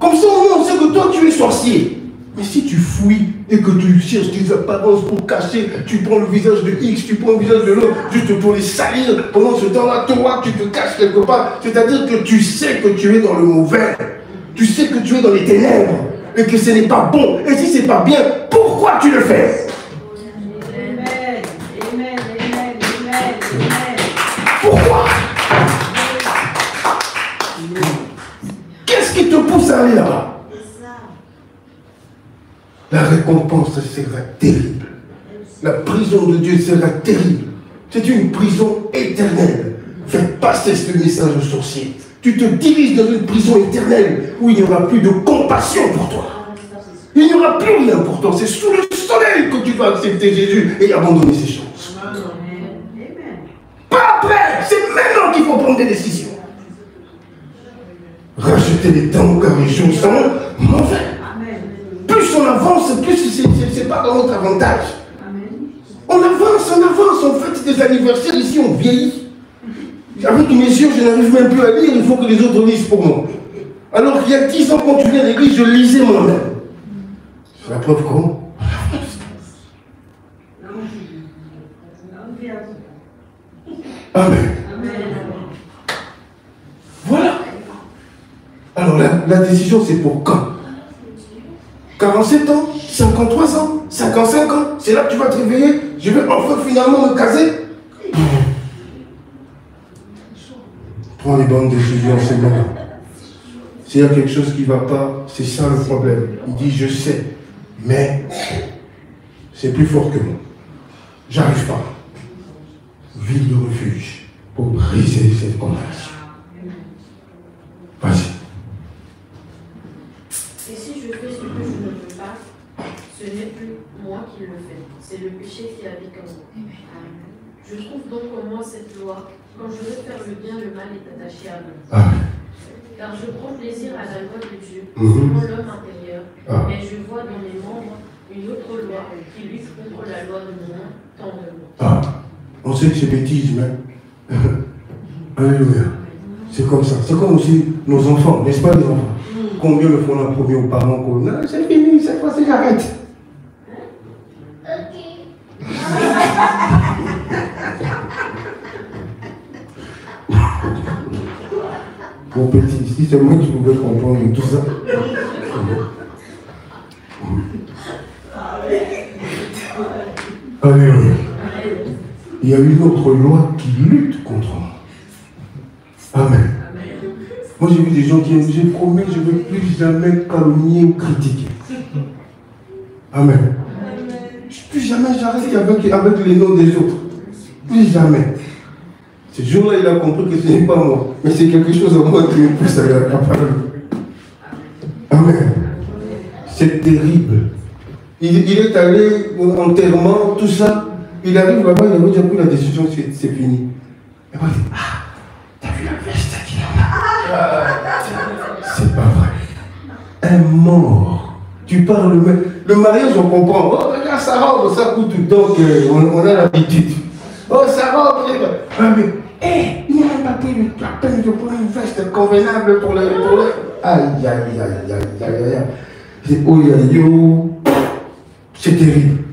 Comme ça, on sait que toi tu es sorcier. Mais si tu fouilles et que tu cherches des apparences pour cacher, tu prends le visage de X, tu prends le visage de l'autre, juste pour les salir, pendant ce temps-là, toi, tu te caches quelque part. C'est-à-dire que tu sais que tu es dans le mauvais. Tu sais que tu es dans les ténèbres et que ce n'est pas bon. Et si ce n'est pas bien, pourquoi tu le fais? Amen. Amen. Amen. Amen. Pourquoi? Qu'est-ce qui te pousse à aller là-bas? La récompense sera terrible. La prison de Dieu sera terrible. C'est une prison éternelle. Fais passer ce message aux sorciers. Tu te diriges dans une prison éternelle où il n'y aura plus de compassion pour toi. Il n'y aura plus rien pour toi. C'est sous le soleil que tu vas accepter Jésus et abandonner ces choses. Pas après. C'est maintenant qu'il faut prendre des décisions. Racheter les temps car les jours sont mauvais. Plus on avance, plus c'est pas dans notre avantage. On avance, on fait des anniversaires ici, on vieillit. Avec mes yeux, je n'arrive même plus à lire, il faut que les autres lisent pour moi. Alors qu'il y a 10 ans, quand tu viens à l'église, je lisais moi-même. C'est la preuve comment? Amen. Voilà. Alors la décision, c'est pour quand? 47 ans, 53 ans, 55 ans, c'est là que tu vas te réveiller, je vais enfin finalement me caser. Prends les bonnes décisions, c'est bon. S'il y a quelque chose qui ne va pas, c'est ça le problème. Il dit, je sais, mais c'est plus fort que moi. J'arrive pas. Ville de refuge pour briser cette condamnation. Vas-y. Et si je fais ce que je ne veux pas, ce n'est plus moi qui le fais, c'est le péché qui habite en moi. Je trouve donc en moi cette loi. Quand je veux faire le bien, le mal est attaché à moi. Car je prends plaisir à la loi de Dieu, selon l'homme intérieur, mais je vois dans mes membres une autre loi qui lutte contre la loi de mon entendement. On sait que c'est bêtise, mais alléluia. C'est comme ça. C'est comme aussi nos enfants, n'est-ce pas, les enfants? Combien le font la première aux parents qu'on non, c'est fini, cette fois-ci j'arrête. Mon petit, si c'est moi qui pouvais comprendre tout ça. Alléluia. Il y a une autre loi qui lutte contre moi. Amen. Moi j'ai vu des gens qui disent, j'ai promis, je ne vais plus jamais calomnier ou critiquer. Amen. Plus jamais j'arrête avec les noms des autres. Plus jamais. Ce jour-là, il a compris que ce n'est pas moi, mais c'est quelque chose en moi qui me pousse à parler. Amen. C'est terrible. Il est allé au enterrement, tout ça. Il arrive là-bas, il a déjà pris la décision, c'est fini. Et moi, il dit, t'as vu la veste qu'il a? C'est pas vrai. Un mort. Tu parles, le mariage, on comprend. Oh, regarde sa robe, ça coûte, donc on a l'habitude. Oh, sa robe, il n'a même pas pris la peine de prendre une veste convenable pour le... Aïe, aïe, aïe, aïe, aïe, aïe. C'est oh, c'est terrible.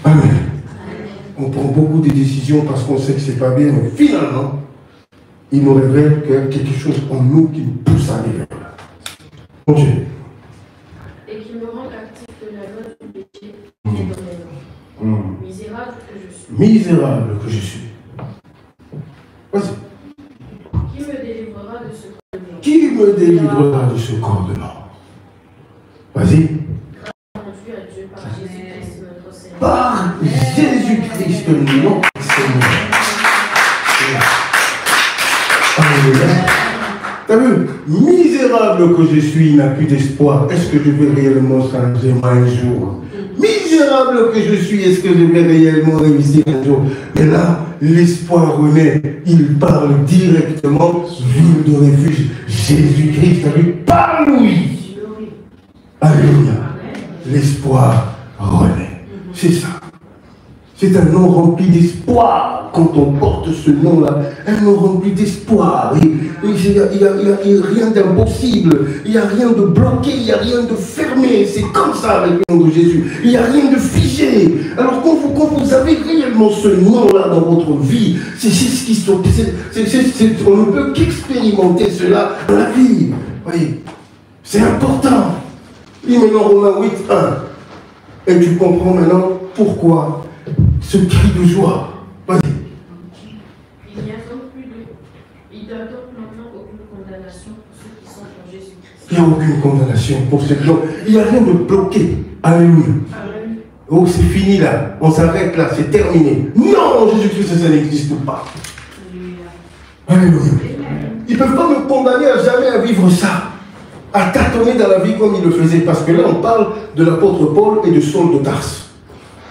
Amen. On prend beaucoup de décisions parce qu'on sait que c'est pas bien, mais finalement, il nous révèle qu'il y a quelque chose en nous qui nous pousse à aller vers là. Continue. Et qui me rend actif de la loi du péché et dans mes mains. Misérable que je suis. Misérable que je suis. Vas-y. Qui me délivrera de ce corps de mort? Qui me délivrera de ce corps de mort? Vas-y. Rendu à Dieu par Jésus-Christ notre Seigneur. Par Jésus-Christ notre Seigneur. Alléluia. T'as vu? Misérable que je suis, il n'a plus d'espoir. Est-ce que je vais réellement changer un jour? Misérable que je suis, est-ce que je vais réellement réussir un jour? Et là, l'espoir renaît. Il parle directement, ville de refuge. Jésus-Christ, t'as vu? Par lui. Alléluia. L'espoir renaît. C'est ça. C'est un nom rempli d'espoir quand on porte ce nom-là. Un nom rempli d'espoir. Il n'y a rien d'impossible. Il n'y a rien de bloqué. Il n'y a rien de fermé. C'est comme ça avec le nom de Jésus. Il n'y a rien de figé. Alors quand vous avez réellement ce nom-là dans votre vie, c'est ce qui sont. On ne peut qu'expérimenter cela dans la vie. Voyez, c'est important. Lis maintenant Romains 8, 1. Et tu comprends maintenant pourquoi ce cri de joie. Vas-y. Il n'y a donc maintenant aucune condamnation pour ceux qui sont en Jésus-Christ. Il n'y a aucune condamnation pour ceux qui sont. Il n'y a rien de bloqué. Alléluia. Oh, c'est fini là. On s'arrête là. C'est terminé. Non, Jésus-Christ, ça n'existe pas. Alléluia. Ils ne peuvent pas me condamner à jamais à vivre ça. À tâtonner dans la vie comme il le faisait. Parce que là, on parle de l'apôtre Paul et de Saul de Tarse.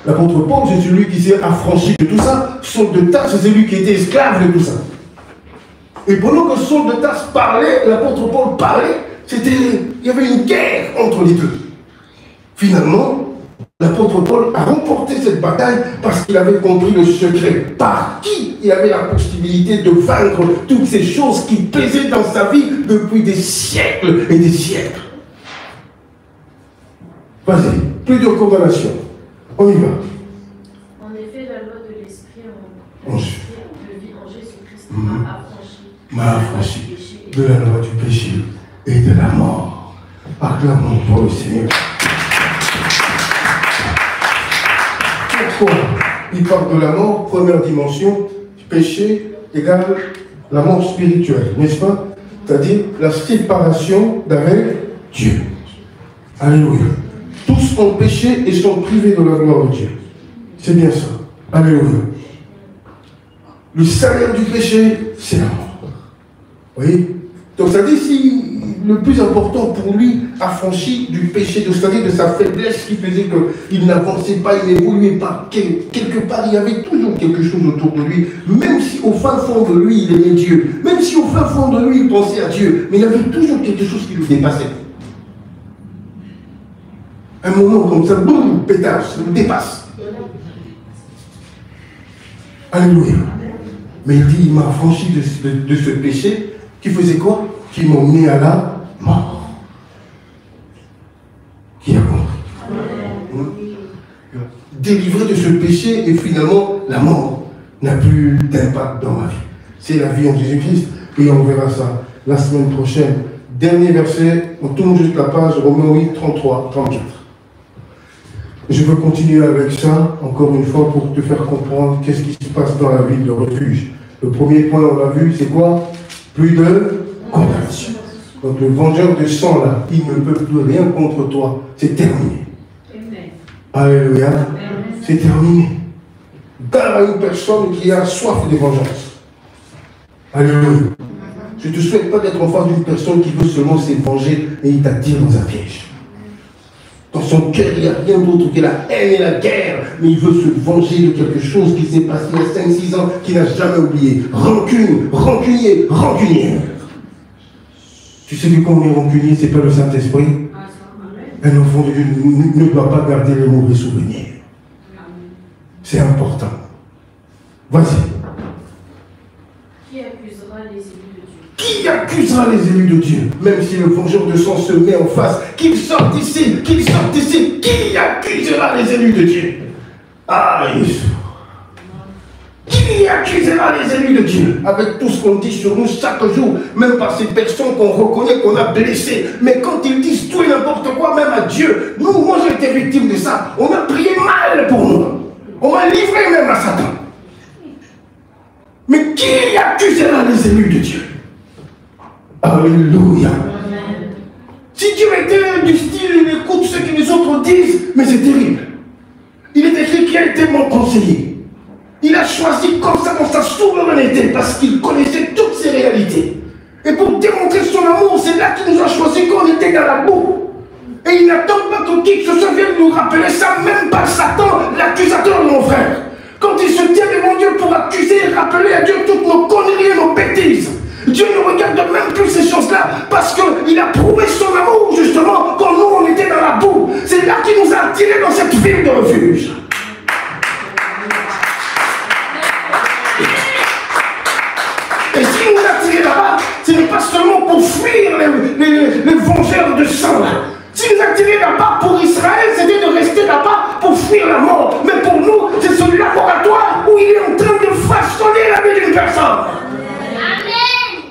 L'apôtre Paul, c'est celui qui s'est affranchi de tout ça. Saul de Tarse, c'est celui qui était esclave de tout ça. Et pendant que Saul de Tarse parlait, l'apôtre Paul parlait, il y avait une guerre entre les deux. Finalement, l'apôtre Paul a remporté cette bataille parce qu'il avait compris le secret. Par qui il avait la possibilité de vaincre toutes ces choses qui pesaient dans sa vie depuis des siècles et des siècles. Vas-y, plus de condamnation. On y va. En effet, la loi de l'esprit de vie en Jésus-Christ m'a affranchi de la loi du péché et de la mort. Acclamons pour le Seigneur. Pourquoi il parle de la mort? Première dimension, péché égale la mort spirituelle, n'est-ce pas? C'est-à-dire la séparation d'avec Dieu. Alléluia. Tous ont péché et sont privés de la gloire de Dieu. C'est bien ça. Alléluia. Le salaire du péché, c'est la mort. Vous voyez? Donc ça dit si le plus important pour lui affranchi du péché, c'est-à-dire de sa faiblesse qui faisait qu'il n'avançait pas, il n'évoluait pas. Quelque part, il y avait toujours quelque chose autour de lui, même si au fin fond de lui, il aimait Dieu, même si au fin fond de lui, il pensait à Dieu, mais il y avait toujours quelque chose qui le dépassait. Un moment comme ça, boum, pétage, ça le dépasse. Alléluia. Mais il dit, il m'a affranchi de ce péché qui faisait quoi? Qui m'a mené à la mort. Qui a compris? Délivré de ce péché et finalement la mort n'a plus d'impact dans ma vie. C'est la vie en Jésus-Christ et on verra ça la semaine prochaine. Dernier verset, on tourne juste la page, Romains 8, 33, 34. Je veux continuer avec ça, encore une fois, pour te faire comprendre qu'est-ce qui se passe dans la vie de refuge. Le premier point, on l'a vu, c'est quoi? Plus de condamnation. Donc le vengeur de sang, là, il ne peut plus rien contre toi. C'est terminé. Alléluia. C'est terminé. Dans une personne qui a soif de vengeance. Alléluia. Je ne te souhaite pas d'être en face d'une personne qui veut seulement se venger et il t'attire dans un piège. Dans son cœur, il n'y a rien d'autre que la haine et la guerre. Mais il veut se venger de quelque chose qui s'est passé il y a 5-6 ans, qu'il n'a jamais oublié. Rancune, rancunier, rancunière. Tu sais que quand on est rancunier, ce n'est pas le Saint-Esprit. Un enfant de Dieu ne doit pas garder les mauvais souvenirs. C'est important. Vas-y. Qui accusera les élus de Dieu? Qui accusera les élus de Dieu? Même si le vengeur de sang se met en face, qu'il sorte ici, qu'il sorte ici. Qui accusera les élus de Dieu? Ah, Jésus. Qui accusera les élus de Dieu? Avec tout ce qu'on dit sur nous chaque jour, même par ces personnes qu'on reconnaît qu'on a blessées. Mais quand ils disent tout et n'importe quoi, même à Dieu, moi j'ai été victime de ça. On a prié mal pour nous. On m'a livré même à Satan. Mais qui accusera les élus de Dieu? Alléluia. Si Dieu était du style, il écoute ce que les autres disent, mais c'est terrible. Il est écrit qui a été mon conseiller. Il a choisi comme ça dans sa souveraineté parce qu'il connaissait toutes ces réalités. Et pour démontrer son amour, c'est là qu'il nous a choisi quand on était dans la boue. Et il n'attend pas que qui que ce soit vienne nous rappeler ça, même pas Satan, l'accusateur de mon frère. Quand il se tient devant Dieu pour accuser et rappeler à Dieu toutes nos conneries et nos bêtises, Dieu ne regarde même plus ces choses-là parce qu'il a prouvé son amour justement quand nous on était dans la boue. C'est là qu'il nous a attirés dans cette ville de refuge. Et s'il nous a tirés là-bas, ce n'est pas seulement pour fuir les vengeurs de sang là. S'il nous a tirés là-bas pour Israël, c'était de rester là-bas pour fuir la mort. Mais pour nous, c'est ce laboratoire où il est en train de façonner la vie d'une personne. Amen.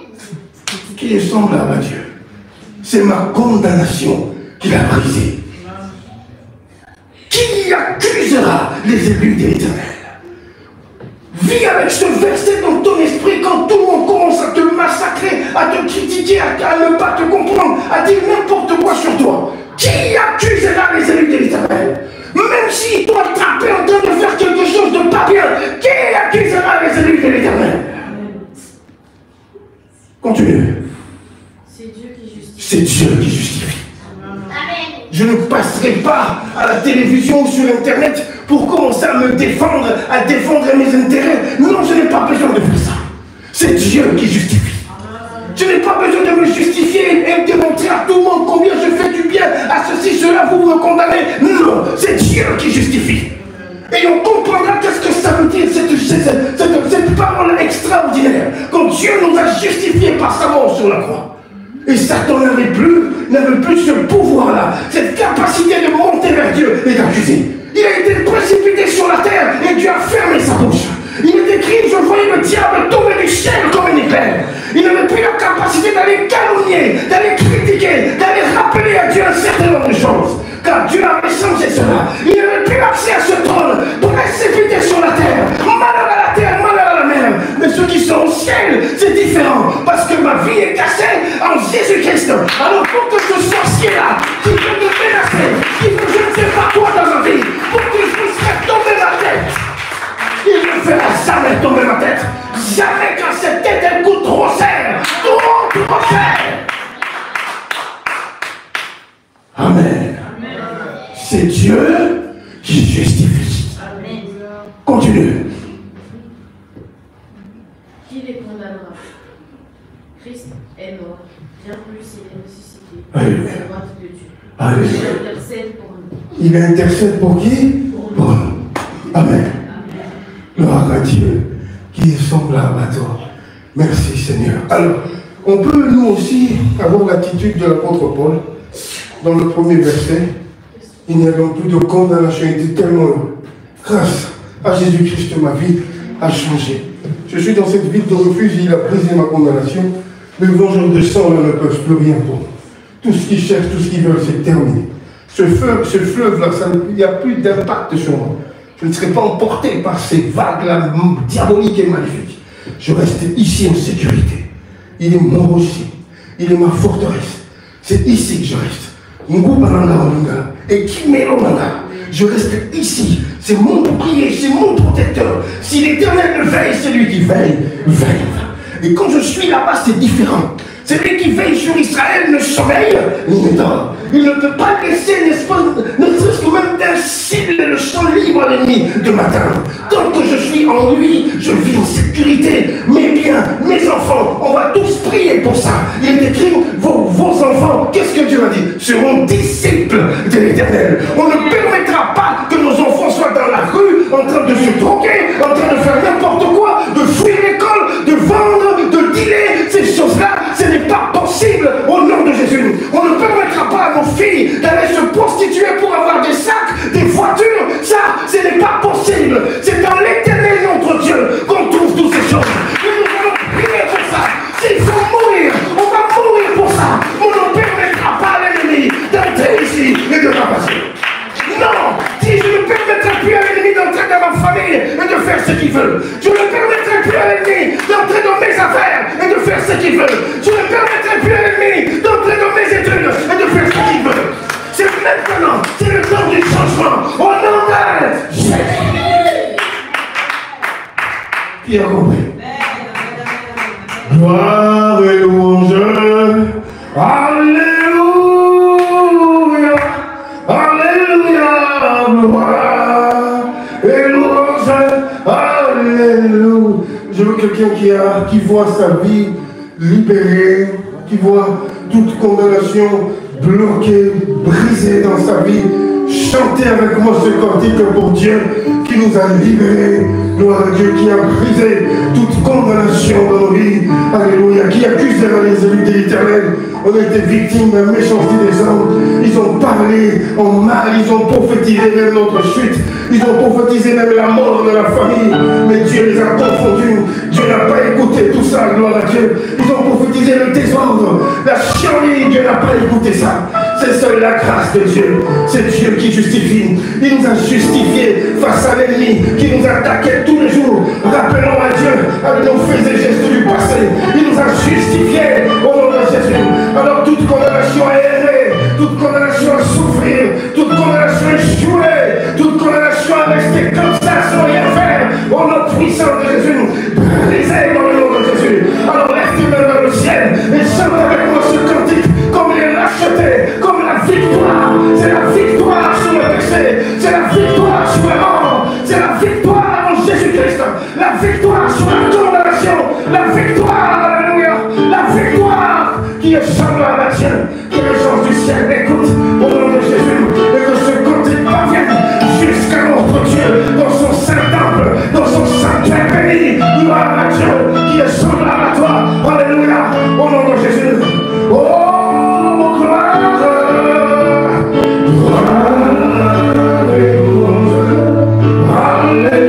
Qui est semblable à Dieu. C'est ma condamnation qu'il a brisée. Qui accusera les élus de l'Éternel? Vis avec ce verset dans ton esprit quand tout le monde commence à te massacrer, à te critiquer, à ne pas te comprendre, à dire n'importe quoi sur toi. Qui accusera les élus de l'Éternel? Même s'ils t'ont attrapé en train de faire quelque chose de pas bien, qui accusera les élus de l'Éternel? Continue. C'est Dieu qui justifie. C'est Dieu qui justifie. Je ne passerai pas à la télévision ou sur Internet pour commencer à me défendre, à défendre mes intérêts. Non, je n'ai pas besoin de faire ça. C'est Dieu qui justifie. Je n'ai pas besoin de me justifier et de démontrer à tout le monde combien je fais du bien à ceci, cela, vous me condamnez. Non, c'est Dieu qui justifie. Et on comprendra qu'est-ce que ça veut dire, cette parole extraordinaire. Quand Dieu nous a justifiés par sa mort sur la croix. Et Satan n'avait plus ce pouvoir-là, cette capacité de monter vers Dieu et d'accuser. Il a été précipité sur la terre et Dieu a fermé sa bouche. Il est écrit, je voyais le diable tomber du ciel comme un éclair. Il n'avait plus la capacité d'aller calomnier, d'aller critiquer, d'aller rappeler à Dieu un certain nombre de choses. Car Dieu avait changé cela. Il n'avait plus accès à ce trône, précipité sur la terre. Malheur à la terre, malheur à la mer. Mais ceux qui sont au ciel, c'est différent. Parce que ma vie est cassée en Jésus-Christ. Alors pour que ce sorcier-là, qui veut me menacer, qui veut Amen. C'est Dieu qui justifie. Amen. Continue. Qui les condamnera? Christ est mort. Bien plus, il est ressuscité. Alléluia. À la droite de Dieu. Alléluia. Il intercède pour nous. Il intercède pour qui? Pour nous. Amen. Gloire à Dieu qui est semblable à toi. Merci Seigneur. Alors, on peut nous aussi avoir l'attitude de l'apôtre Paul dans le premier verset. Il n'y a donc plus de condamnation. Il dit tellement, grâce à Jésus-Christ, ma vie a changé. Je suis dans cette ville de refuge, il a brisé ma condamnation. Les vengeurs de sang là ne peuvent plus rien pour moi. Tout ce qu'ils cherchent, tout ce qu'ils veulent, c'est terminé. Ce fleuve-là, il n'y a plus d'impact sur moi. Je ne serai pas emporté par ces vagues-là diaboliques et maléfiques. Je reste ici en sécurité. Il est mon rocher. Il est ma forteresse. C'est ici que je reste. Et qui m'élonanga. Je reste ici. C'est mon bouclier, c'est mon protecteur. Si l'Éternel le veille, c'est lui qui veille. Et quand je suis là-bas, c'est différent. Celui qui veille sur Israël ne sommeille ni ne dort. Il ne peut pas laisser, ne serait-ce que même d'un cil le champ libre à l'ennemi de m'atteindre. Tant que je suis en lui, je vis en sécurité. Mes biens, mes enfants, on va tous prier pour ça. Il est écrit, vos enfants, qu'est-ce que Dieu a dit? Seront disciples de l'Éternel. On ne permettra pas que nos enfants soient dans la rue, en train de se droguer, en train de faire n'importe quoi, de fuir l'école, de vendre, de dealer, ces choses-là, ce n'est pas possible au nom de Jésus. On ne permettra pas à nos filles d'aller se prostituer pour avoir des sacs, des voitures. Ça, ce n'est pas possible. C'est dans l'Éternel notre Dieu qu'on trouve toutes ces choses. Et nous allons prier pour ça. S'il faut mourir, on va mourir pour ça. On ne permettra pas à l'ennemi d'entrer ici et de ramasser. Non, si je ne permettrai plus à l'ennemi d'entrer dans ma famille et de faire ce qu'il veut. Je ne permettrai plus à l'ennemi d'entrer dans mes affaires et de faire ce qu'il veut. Je ne permettrai plus à l'ennemi d'entrer dans mes études et de faire ce qu'il veut. C'est maintenant, c'est le temps du changement. Au nom de Jésus. Qui a compris? Gloire et louange. Alléluia. Alléluia, gloire et louange, alléluia. Je veux quelqu'un qui voit sa vie libérée, qui voit toute condamnation bloquée, brisée dans sa vie. Chantez avec moi ce cantique pour Dieu qui nous a libérés. Gloire à Dieu qui a brisé toute condamnation dans nos vies. Alléluia. Qui accuse les élus de l'Éternel. On a été victimes de la méchanceté des hommes. Ils ont parlé en mal. Ils ont prophétisé même notre chute. Ils ont prophétisé même la mort de la famille. Mais Dieu les a confondus. Dieu n'a pas écouté tout ça. Gloire à Dieu. Ils ont prophétisé le désordre. La chienlit. Dieu n'a pas écouté ça. C'est seule la grâce de Dieu. C'est Dieu qui justifie. Il nous a justifiés face à l'ennemi qui nous attaquait tous les jours. Rappelons à Dieu avec nos faits et gestes du passé. Il nous a justifiés au nom de Jésus. Alors toute condamnation à errer, toute condamnation à souffrir, toute condamnation à échouer, toute condamnation à rester comme ça sans rien faire, au nom puissant de Jésus, brisez dans le nom de Jésus. Alors lève tes mains vers le ciel et chante avec moi ce cantique comme il est racheté, comme la victoire. C'est la victoire sur le péché, c'est la victoire sur la mort, c'est la victoire en Jésus-Christ, la victoire sur la condamnation, la victoire, alléluia, la victoire qui est semblable à Dieu, que les gens du ciel écoutent au nom de Jésus et que ce cantique parvienne jusqu'à notre Dieu dans son saint temple, dans son sanctuaire béni. Gloire à Dieu qui est semblable à toi, alléluia, au nom de Jésus. Oh, gloire. Alléluia.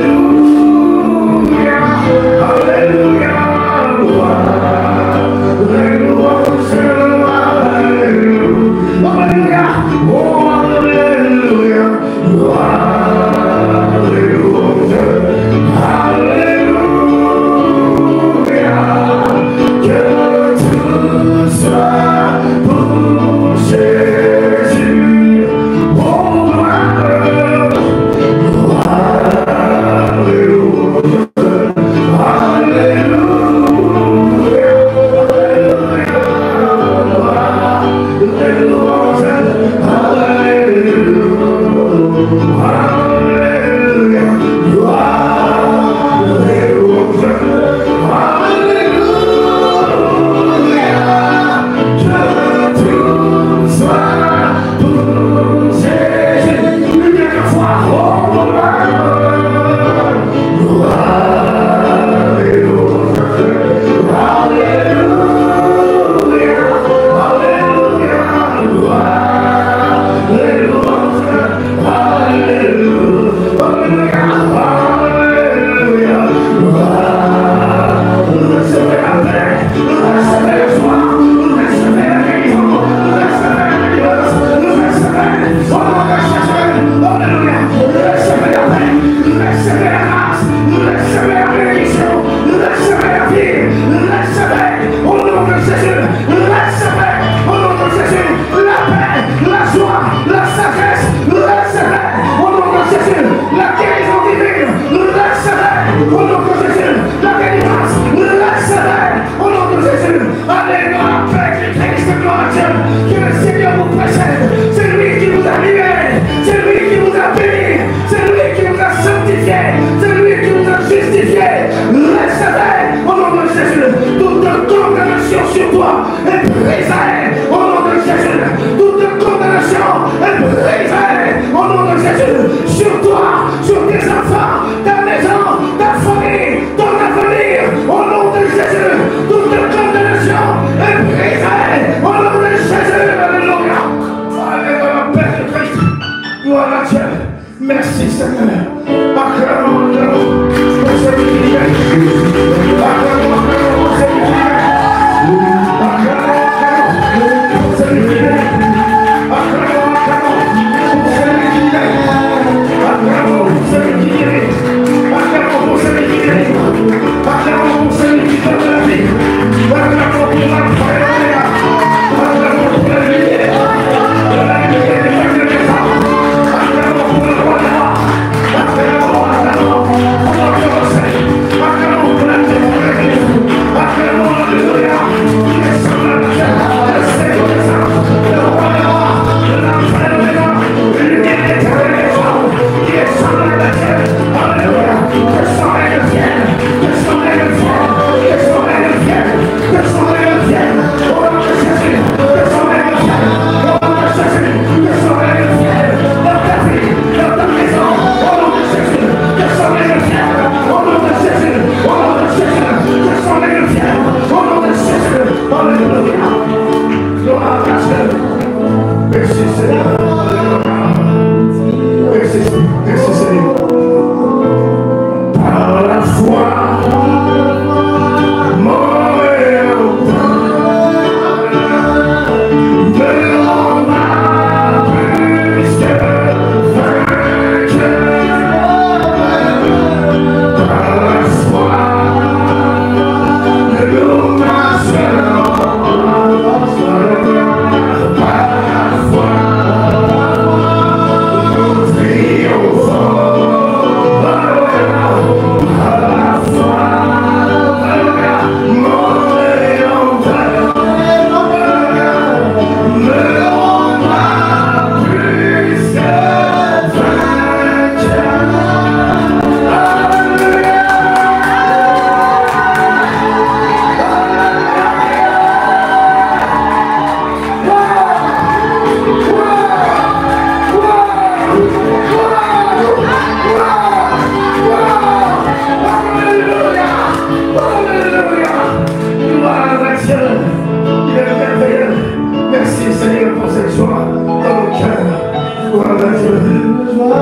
à Dieu.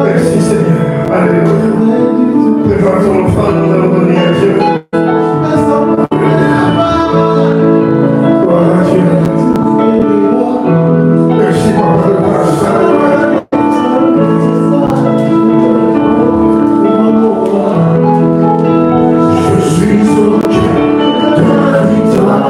Merci Seigneur. Alléluia. Prépare ton offrande, nous allons donner à Dieu. Gloire à Dieu. Merci Papa de grâce. Je suis au cœur de la victoire.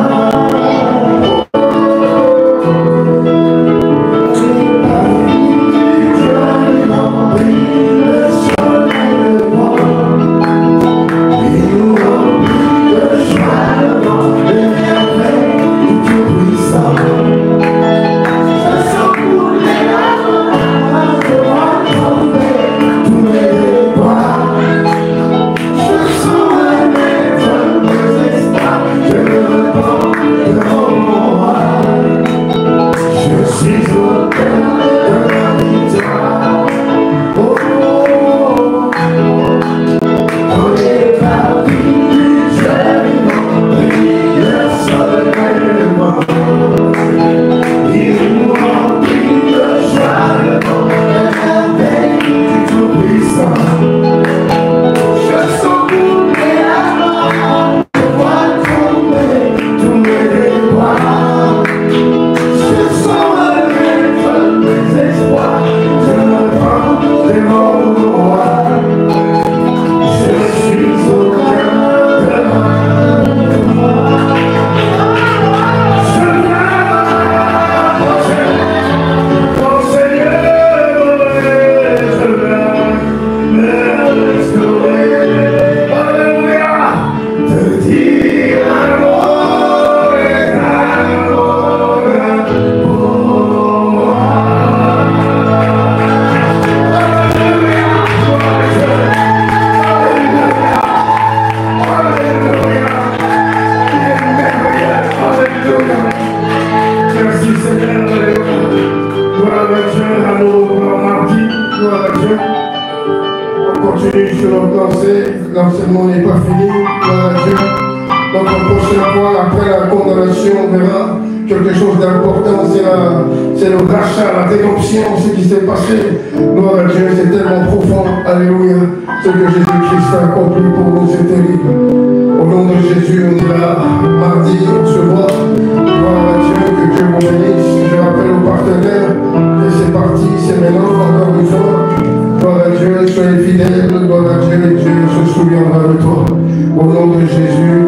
L'enseignement n'est pas fini, gloire à Dieu. Donc la prochaine fois, après la condamnation, on verra quelque chose d'important, c'est le rachat, la rédemption, ce qui s'est passé. Gloire à Dieu, c'est tellement profond, alléluia. Ce que Jésus-Christ a accompli pour nous, c'est terrible. Au nom de Jésus, on est là, mardi, on se voit. Gloire à Dieu, que Dieu vous bénisse. Je rappelle aux partenaires que c'est parti, c'est maintenant, encore une fois. Gloire à Dieu, soyez fidèles, gloire à Dieu, et Dieu se souviendra de toi. Au nom de Jésus.